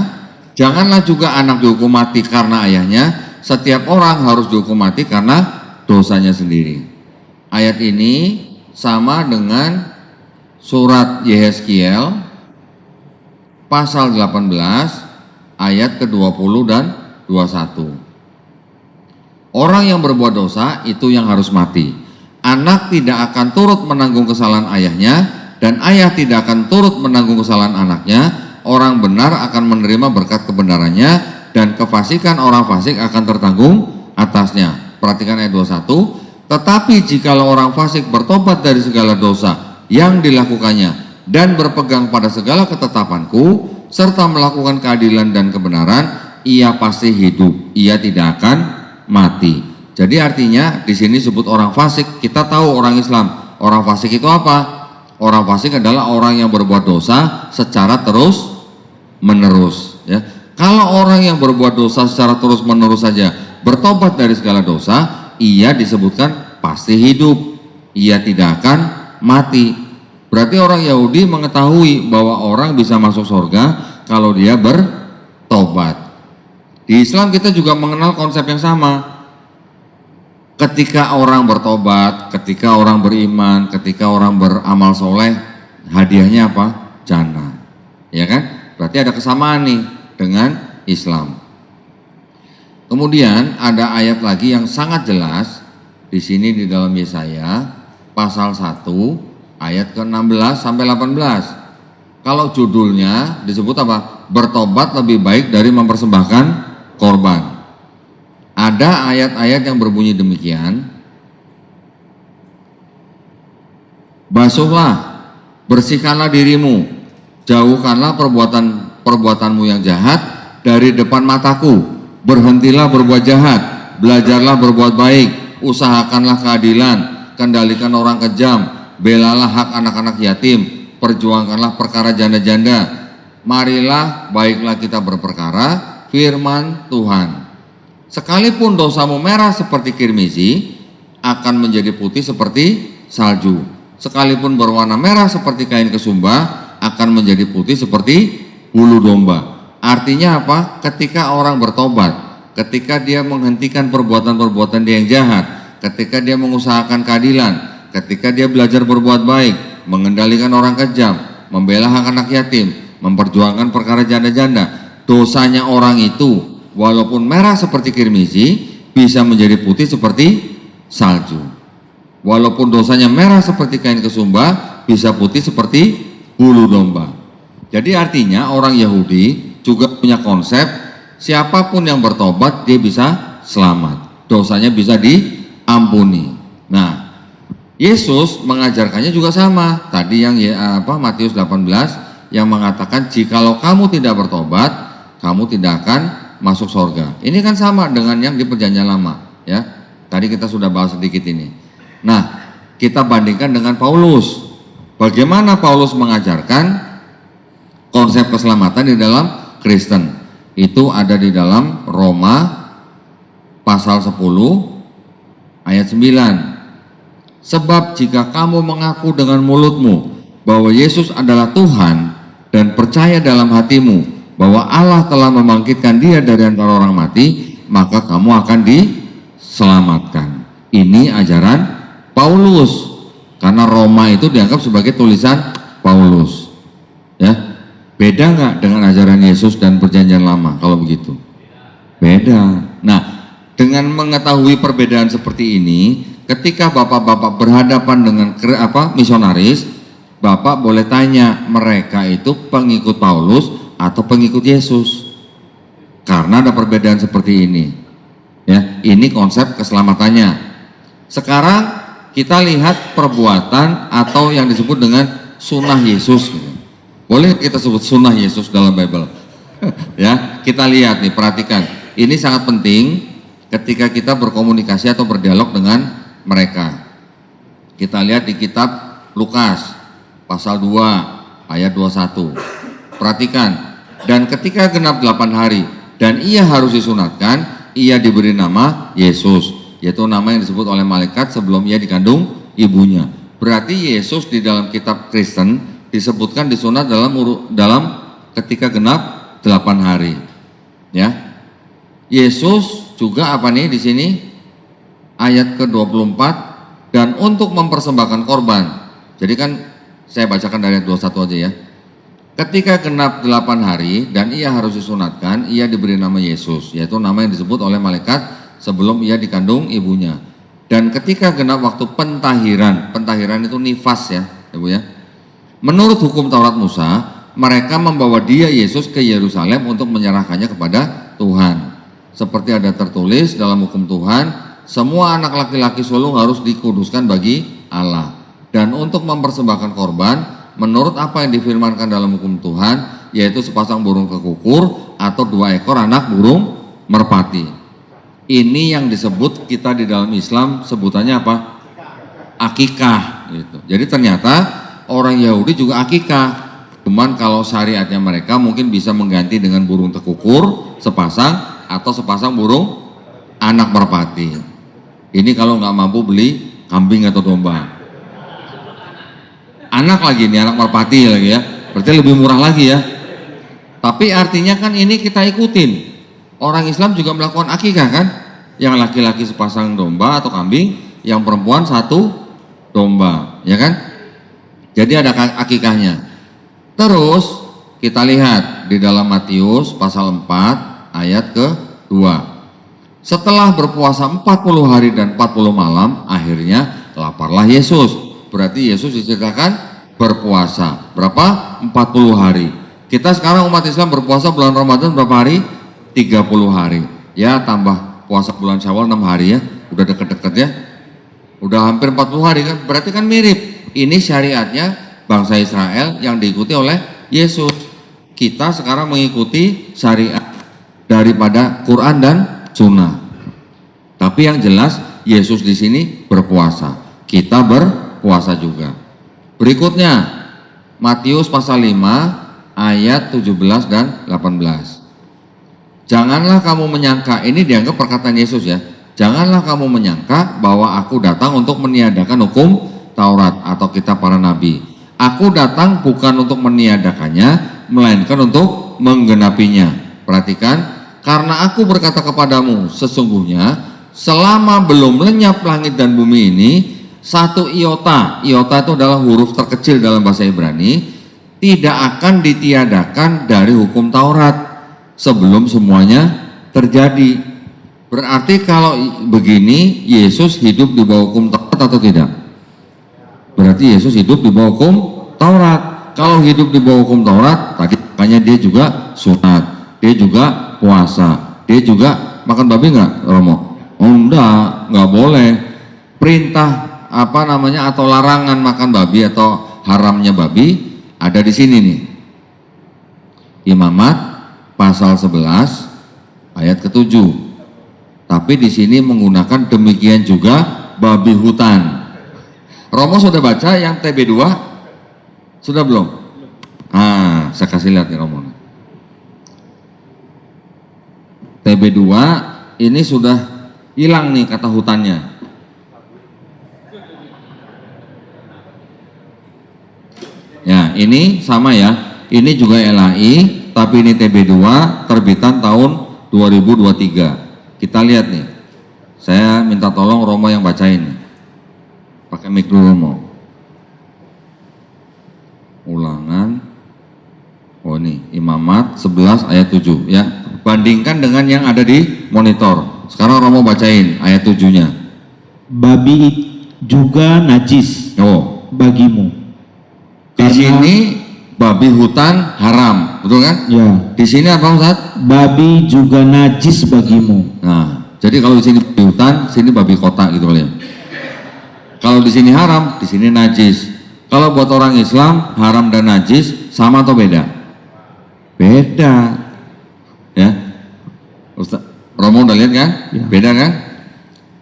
janganlah juga anak dihukum mati karena ayahnya. Setiap orang harus dihukum mati karena dosanya sendiri. Ayat ini sama dengan surat Yehezkiel pasal 18 ayat ke-20 dan 21. Orang yang berbuat dosa itu yang harus mati. Anak tidak akan turut menanggung kesalahan ayahnya, dan ayah tidak akan turut menanggung kesalahan anaknya. Orang benar akan menerima berkat kebenarannya, dan kefasikan orang fasik akan tertanggung atasnya. Perhatikan ayat 21. Tetapi jikalau orang fasik bertobat dari segala dosa yang dilakukannya dan berpegang pada segala ketetapanku serta melakukan keadilan dan kebenaran, ia pasti hidup, ia tidak akan mati. Jadi artinya di sini disebut orang fasik. Kita tahu orang Islam, orang fasik itu apa? Orang fasik adalah orang yang berbuat dosa secara terus menerus, ya. Kalau orang yang berbuat dosa secara terus menerus saja bertobat dari segala dosa, ia disebutkan pasti hidup, ia tidak akan mati. Berarti orang Yahudi mengetahui bahwa orang bisa masuk surga kalau dia bertobat. Di Islam kita juga mengenal konsep yang sama. Ketika orang bertobat, ketika orang beriman, ketika orang beramal soleh, hadiahnya apa? Jannah, ya kan? Berarti ada kesamaan nih dengan Islam. Kemudian ada ayat lagi yang sangat jelas di sini di dalam Yesaya pasal 1 ayat ke-16 sampai 18. Kalau judulnya disebut apa? Bertobat lebih baik dari mempersembahkan korban. Ada ayat-ayat yang berbunyi demikian. Basuhlah, bersihkanlah dirimu, jauhkanlah perbuatanmu yang jahat dari depan mataku. Berhentilah berbuat jahat, belajarlah berbuat baik, usahakanlah keadilan, kendalikan orang kejam, belalah hak anak-anak yatim, perjuangkanlah perkara janda-janda. Marilah baiklah kita berperkara, firman Tuhan. Sekalipun dosamu merah seperti kirmizi, akan menjadi putih seperti salju. Sekalipun berwarna merah seperti kain kesumba, akan menjadi putih seperti bulu domba. Artinya apa? Ketika orang bertobat, ketika dia menghentikan perbuatan-perbuatan dia yang jahat, ketika dia mengusahakan keadilan, ketika dia belajar berbuat baik, mengendalikan orang kejam, membela hak anak yatim, memperjuangkan perkara janda-janda, dosanya orang itu walaupun merah seperti kirmizi bisa menjadi putih seperti salju. Walaupun dosanya merah seperti kain kesumba bisa putih seperti bulu domba. Jadi artinya orang Yahudi juga punya konsep siapapun yang bertobat dia bisa selamat, dosanya bisa diampuni. Nah, Yesus mengajarkannya juga sama. Tadi yang Matius 18 yang mengatakan jikalau kamu tidak bertobat, kamu tidak akan masuk surga. Ini kan sama dengan yang di perjanjian lama, ya. Tadi kita sudah bahas sedikit ini. Nah, kita bandingkan dengan Paulus. Bagaimana Paulus mengajarkan konsep keselamatan di dalam Kristen? Itu ada di dalam Roma pasal 10 ayat 9. Sebab jika kamu mengaku dengan mulutmu bahwa Yesus adalah Tuhan dan percaya dalam hatimu bahwa Allah telah membangkitkan Dia dari antara orang mati, maka kamu akan diselamatkan. Ini ajaran Paulus, karena Roma itu dianggap sebagai tulisan Paulus. Ya, beda nggak dengan ajaran Yesus dan Perjanjian Lama kalau begitu? Beda. Nah, dengan mengetahui perbedaan seperti ini, ketika bapak-bapak berhadapan dengan misionaris, bapak boleh tanya mereka itu pengikut Paulus atau pengikut Yesus, karena ada perbedaan seperti ini. Ya, ini konsep keselamatannya. Sekarang kita lihat perbuatan atau yang disebut dengan sunnah Yesus. Boleh kita sebut sunnah Yesus dalam Bible? Ya, kita lihat nih, perhatikan. Ini sangat penting ketika kita berkomunikasi atau berdialog dengan mereka. Kita lihat di kitab Lukas pasal 2 ayat 21. Perhatikan. Dan ketika genap 8 hari dan ia harus disunatkan, ia diberi nama Yesus, yaitu nama yang disebut oleh malaikat sebelum ia dikandung ibunya. Berarti Yesus di dalam kitab Kristen disebutkan disunat dalam ketika genap 8 hari. Ya. Yesus juga apa nih di sini? Ayat ke-24, dan untuk mempersembahkan korban. Jadi kan saya bacakan dari ayat 21 aja ya. Ketika genap 8 hari dan ia harus disunatkan, ia diberi nama Yesus, yaitu nama yang disebut oleh malaikat sebelum ia dikandung ibunya. Dan ketika genap waktu pentahiran itu nifas ya, Ibu ya. Menurut hukum Taurat Musa, mereka membawa dia Yesus ke Yerusalem untuk menyerahkannya kepada Tuhan. Seperti ada tertulis dalam hukum Tuhan, semua anak laki-laki sulung harus dikuduskan bagi Allah. Dan untuk mempersembahkan korban, menurut apa yang difirmankan dalam hukum Tuhan, yaitu sepasang burung kekukur atau 2 ekor anak burung merpati. Ini yang disebut kita di dalam Islam sebutannya apa? Akikah. Gitu. Jadi ternyata orang Yahudi juga akikah. Cuman kalau syariatnya mereka mungkin bisa mengganti dengan burung tekukur sepasang atau sepasang burung anak merpati. Ini kalau nggak mampu beli kambing atau domba. Anak lagi nih, anak merpati lagi ya. Berarti lebih murah lagi ya. Tapi artinya kan ini kita ikutin. Orang Islam juga melakukan akikah kan? Yang laki-laki sepasang domba atau kambing, yang perempuan 1 domba, ya kan? Jadi ada akikahnya. Terus kita lihat di dalam Matius pasal 4 ayat ke-2. Setelah berpuasa 40 hari dan 40 malam, akhirnya laparlah Yesus. Berarti Yesus diceritakan berpuasa. Berapa? 40 hari. Kita sekarang umat Islam berpuasa bulan Ramadan berapa hari? 30 hari. Ya, tambah puasa bulan Syawal 6 hari ya. Udah deket-deket ya. Udah hampir 40 hari kan. Berarti kan mirip. Ini syariatnya bangsa Israel yang diikuti oleh Yesus. Kita sekarang mengikuti syariat daripada Quran dan Sunnah. Tapi yang jelas Yesus di sini berpuasa. Kita berpuasa juga. Berikutnya Matius pasal 5 ayat 17 dan 18. Janganlah kamu menyangka, ini dianggap perkataan Yesus ya. Janganlah kamu menyangka bahwa aku datang untuk meniadakan hukum Taurat atau kitab para nabi. Aku datang bukan untuk meniadakannya, melainkan untuk menggenapinya. Perhatikan, karena aku berkata kepadamu, sesungguhnya selama belum lenyap langit dan bumi ini, 1 iota itu adalah huruf terkecil dalam bahasa Ibrani, tidak akan ditiadakan dari hukum Taurat sebelum semuanya terjadi. Berarti kalau begini, Yesus hidup di bawah hukum Taurat atau tidak? Berarti Yesus hidup di bawah hukum Taurat. Kalau hidup di bawah hukum Taurat, tadi makanya dia juga sunat, dia juga puasa, dia juga makan babi nggak, Romo? Oh enggak boleh. Perintah atau larangan makan babi atau haramnya babi ada di sini nih. Imamat pasal 11 ayat ke-7. Tapi di sini menggunakan demikian juga babi hutan. Romo sudah baca yang TB2? Sudah belum? Saya kasih lihat nih Romo. TB2 ini sudah hilang nih kata hutannya. Ya, ini sama ya. Ini juga LAI, tapi ini TB2 terbitan tahun 2023. Kita lihat nih. Saya minta tolong Romo yang bacain nih. Pakai mic dulu Romo. Ulangan. Oh ini Imamat 11 ayat 7 ya. Bandingkan dengan yang ada di monitor. Sekarang Romo bacain ayat 7-nya. Babi juga najis bagimu. Di sini babi hutan haram, betul kan? Ya. Di sini apa Ustaz? Babi juga najis bagimu. Nah, jadi kalau di sini babi hutan, sini babi kota gitu kali ya. Kalau di sini haram, di sini najis. Kalau buat orang Islam, haram dan najis sama atau beda? Beda. Ya. Ustaz Romo udah lihat kan? Ya. Beda kan?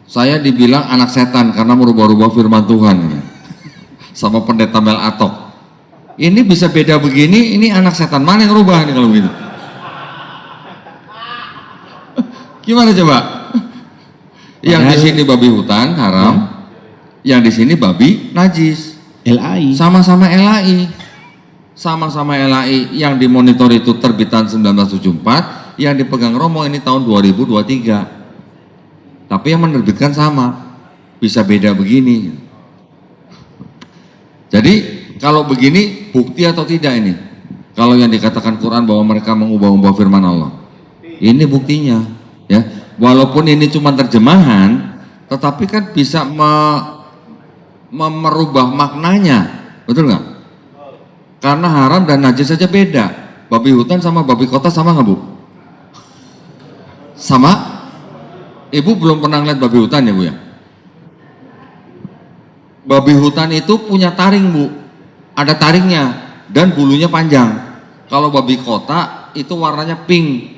Saya dibilang anak setan karena merubah-rubah firman Tuhan. Ya. Sama pendeta Mel Atok. Ini bisa beda begini, ini anak setan mana yang rubah nih kalau begitu? Gimana coba? Yang di sini babi hutan haram, yang di sini babi najis. LAI. Sama-sama LAI. Sama-sama LAI yang dimonitor itu terbitan 1974, yang dipegang Romo ini tahun 2023. Tapi yang menerbitkan sama. Bisa beda begini. Jadi kalau begini bukti atau tidak ini? Kalau yang dikatakan Quran bahwa mereka mengubah-ubah firman Allah. Ini buktinya, ya. Walaupun ini cuma terjemahan, tetapi kan bisa merubah maknanya, betul nggak? Karena haram dan najis saja beda. Babi hutan sama babi kota sama nggak Bu? Sama? Ibu belum pernah lihat babi hutan ya Bu ya? Babi hutan itu punya taring Bu, ada taringnya dan bulunya panjang. Kalau babi kota itu warnanya pink,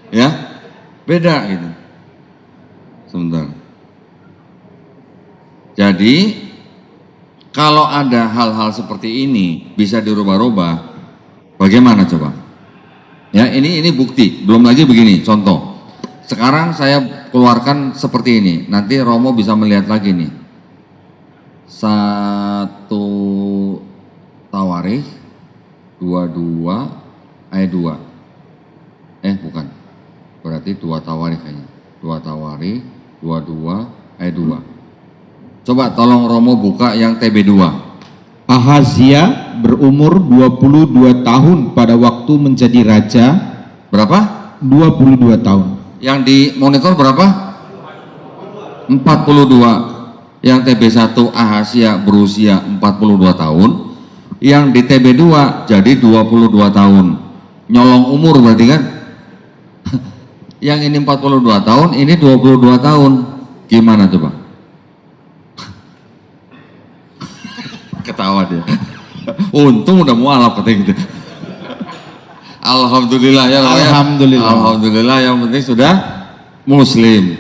ya beda gitu. Sebentar. Jadi kalau ada hal-hal seperti ini bisa dirubah-rubah, bagaimana coba? Ya ini bukti. Belum lagi begini, contoh. Sekarang saya keluarkan seperti ini. Nanti Romo bisa melihat lagi nih. 1 Tawarikh 22 ayat 2. Bukan. Berarti 2 Tawarikh kayaknya. 2 Tawarikh 22 ayat 2. Coba tolong Romo buka yang TB2. Ahazia berumur 22 tahun pada waktu menjadi raja. Berapa? 22 tahun. Yang di monitor berapa? 42. Yang TB1 Ahazia berusia 42 tahun. Yang di TB2 jadi 22 tahun. Nyolong umur berarti kan? Yang ini 42 tahun, ini 22 tahun. Gimana coba? Ketawa dia. Untung udah mualaf katanya gitu. Alhamdulillah ya. Alhamdulillah. Alhamdulillah yang penting sudah muslim.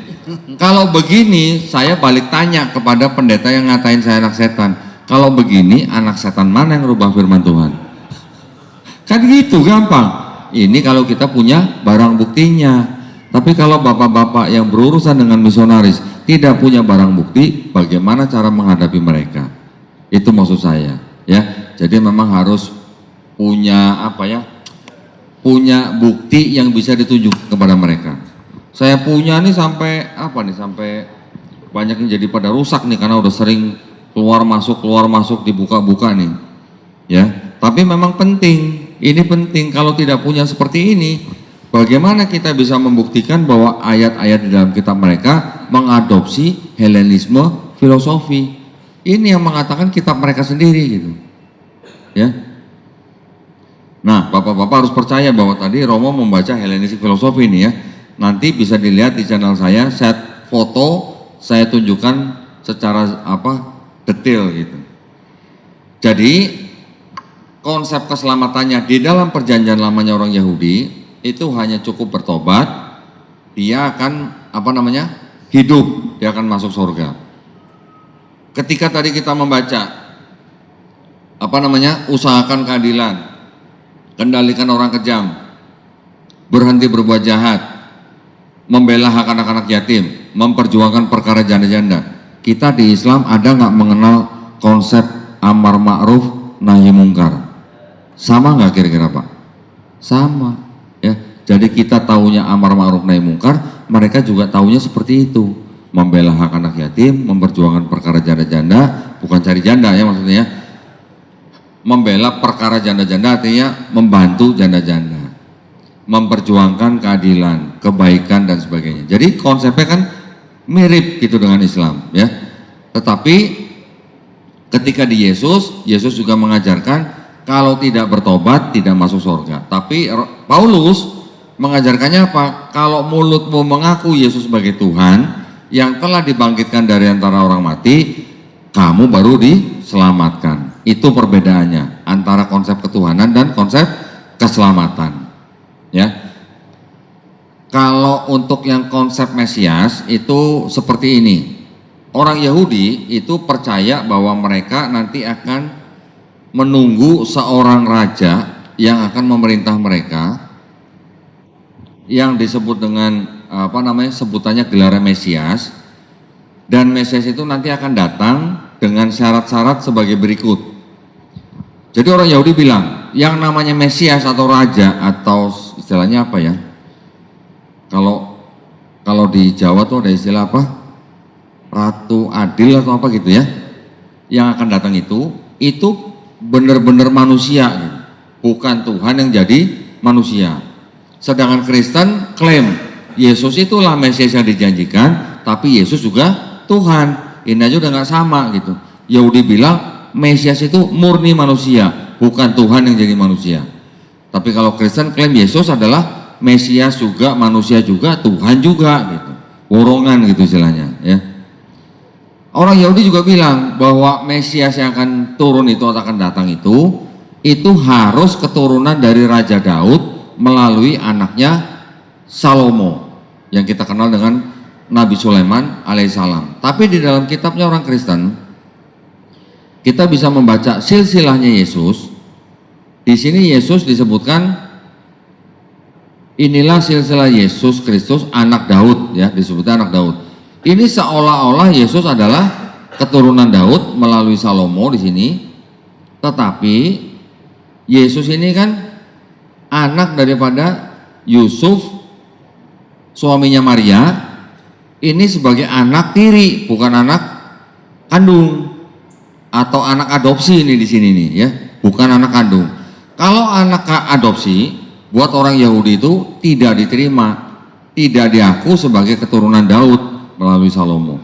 Kalau begini saya balik tanya kepada pendeta yang ngatain saya anak setan. Kalau begini anak setan mana yang rubah firman Tuhan? Kan gitu gampang. Ini kalau kita punya barang buktinya. Tapi kalau bapak-bapak yang berurusan dengan misionaris tidak punya barang bukti, bagaimana cara menghadapi mereka? Itu maksud saya, ya. Jadi memang harus punya apa ya? Punya bukti yang bisa ditunjuk kepada mereka. Saya punya nih sampai apa nih? Sampai banyak yang jadi pada rusak nih karena udah sering keluar masuk dibuka-buka nih. Ya. Tapi memang penting. Ini penting kalau tidak punya seperti ini, bagaimana kita bisa membuktikan bahwa ayat-ayat di dalam kitab mereka mengadopsi Helenisme filosofi? Ini yang mengatakan kitab mereka sendiri gitu. Ya. Nah, bapak-bapak harus percaya bahwa tadi Romo membaca Helenistik filosofi ini ya. Nanti bisa dilihat di channel saya, set foto saya tunjukkan secara detail gitu. Jadi konsep keselamatannya di dalam perjanjian lamanya orang Yahudi itu hanya cukup bertobat, dia akan hidup, dia akan masuk surga. Ketika tadi kita membaca usahakan keadilan, kendalikan orang kejam, berhenti berbuat jahat, membela hak anak-anak yatim, memperjuangkan perkara janda-janda. Kita di Islam ada nggak mengenal konsep amar ma'ruf nahi mungkar? Sama nggak kira-kira Pak? Sama ya. Jadi kita taunya amar ma'ruf nahi mungkar, mereka juga taunya seperti itu. Membela hak anak yatim, memperjuangkan perkara janda-janda, bukan cari janda ya maksudnya ya. Membela perkara janda-janda artinya membantu janda-janda, memperjuangkan keadilan, kebaikan dan sebagainya. Jadi konsepnya kan mirip gitu dengan Islam ya. Tetapi ketika di Yesus juga mengajarkan kalau tidak bertobat tidak masuk surga. Tapi Paulus mengajarkannya apa? Kalau mulutmu mengaku Yesus sebagai Tuhan yang telah dibangkitkan dari antara orang mati, kamu baru diselamatkan. Itu perbedaannya antara konsep ketuhanan dan konsep keselamatan. Ya. Kalau untuk yang konsep Mesias itu seperti ini. Orang Yahudi itu percaya bahwa mereka nanti akan menunggu seorang raja yang akan memerintah mereka, yang disebut dengan sebutannya gelar Mesias. Dan Mesias itu nanti akan datang dengan syarat-syarat sebagai berikut. Jadi orang Yahudi bilang, yang namanya Mesias atau raja atau istilahnya apa ya? Kalau di Jawa tuh ada istilah apa? Ratu Adil atau apa gitu ya? Yang akan datang itu benar-benar manusia, gitu. Bukan Tuhan yang jadi manusia. Sedangkan Kristen klaim Yesus itulah Mesias yang dijanjikan, tapi Yesus juga Tuhan. Ini aja udah nggak sama gitu. Yahudi bilang Mesias itu murni manusia, bukan Tuhan yang jadi manusia. Tapi kalau Kristen klaim Yesus adalah Mesias juga, manusia juga, Tuhan juga gitu. Borongan gitu istilahnya ya. Orang Yahudi juga bilang bahwa Mesias yang akan turun itu atau akan datang itu harus keturunan dari Raja Daud melalui anaknya Salomo yang kita kenal dengan Nabi Sulaiman alaihissalam. Tapi di dalam kitabnya orang Kristen kita bisa membaca silsilahnya Yesus. Di sini Yesus disebutkan inilah silsilah Yesus Kristus anak Daud ya, disebutnya anak Daud. Ini seolah-olah Yesus adalah keturunan Daud melalui Salomo di sini. Tetapi Yesus ini kan anak daripada Yusuf suaminya Maria. Ini sebagai anak tiri, bukan anak kandung. Atau anak adopsi ini di sini nih ya, bukan anak kandung. Kalau anak adopsi buat orang Yahudi itu tidak diterima, tidak diaku sebagai keturunan Daud melalui Salomo.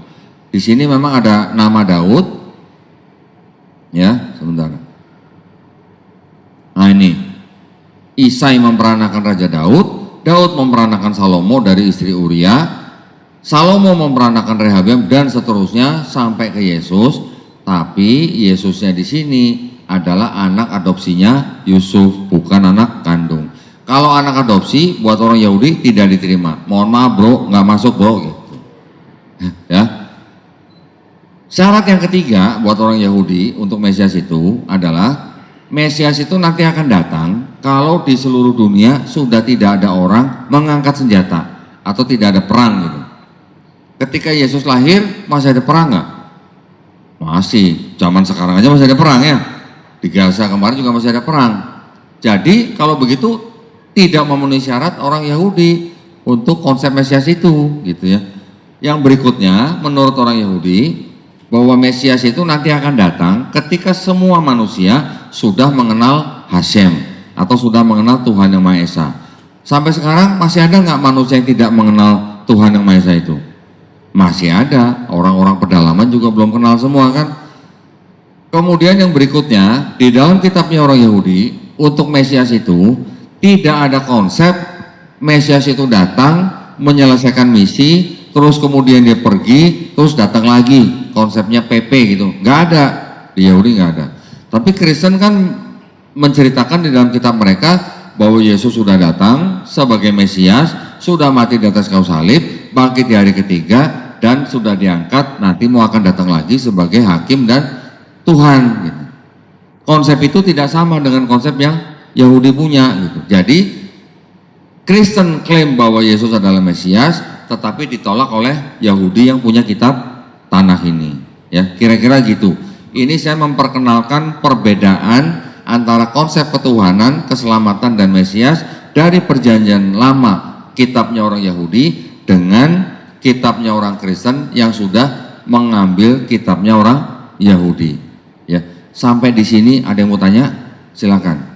Di sini memang ada nama Daud, ya sebentar. Nah ini Isai memperanakan Raja Daud, Daud memperanakan Salomo dari istri Uria, Salomo memperanakan Rehabeam dan seterusnya sampai ke Yesus. Tapi Yesusnya di sini adalah anak adopsinya Yusuf, bukan anak kandung. Kalau anak adopsi buat orang Yahudi tidak diterima. Mohon maaf bro, nggak masuk bro gitu. Ya. Syarat yang ketiga buat orang Yahudi untuk Mesias itu adalah Mesias itu nanti akan datang kalau di seluruh dunia sudah tidak ada orang mengangkat senjata atau tidak ada perang gitu. Ketika Yesus lahir masih ada perang nggak? Masih, zaman sekarang aja masih ada perang ya. Di Gaza kemarin juga masih ada perang. Jadi kalau begitu tidak memenuhi syarat orang Yahudi untuk konsep Mesias itu gitu ya. Yang berikutnya menurut orang Yahudi bahwa Mesias itu nanti akan datang ketika semua manusia sudah mengenal Hashem atau sudah mengenal Tuhan Yang Maha Esa. Sampai sekarang masih ada nggak manusia yang tidak mengenal Tuhan Yang Maha Esa itu? Masih ada, orang-orang pedalaman juga belum kenal semua kan. Kemudian yang berikutnya, di dalam kitabnya orang Yahudi, untuk Mesias itu tidak ada konsep Mesias itu datang, menyelesaikan misi, terus kemudian dia pergi, terus datang lagi, konsepnya PP gitu, nggak ada, di Yahudi nggak ada. Tapi Kristen kan menceritakan di dalam kitab mereka bahwa Yesus sudah datang sebagai Mesias, sudah mati di atas kayu salib, bangkit di hari ketiga, dan sudah diangkat, nanti mau akan datang lagi sebagai hakim dan Tuhan gitu. Konsep itu tidak sama dengan konsep yang Yahudi punya gitu. Jadi Kristen klaim bahwa Yesus adalah Mesias, tetapi ditolak oleh Yahudi yang punya kitab Tanakh ini. Ya, kira-kira gitu. Ini saya memperkenalkan perbedaan antara konsep ketuhanan, keselamatan dan Mesias dari perjanjian lama kitabnya orang Yahudi dengan kitabnya orang Kristen yang sudah mengambil kitabnya orang Yahudi. Ya, sampai di sini ada yang mau tanya? Silakan.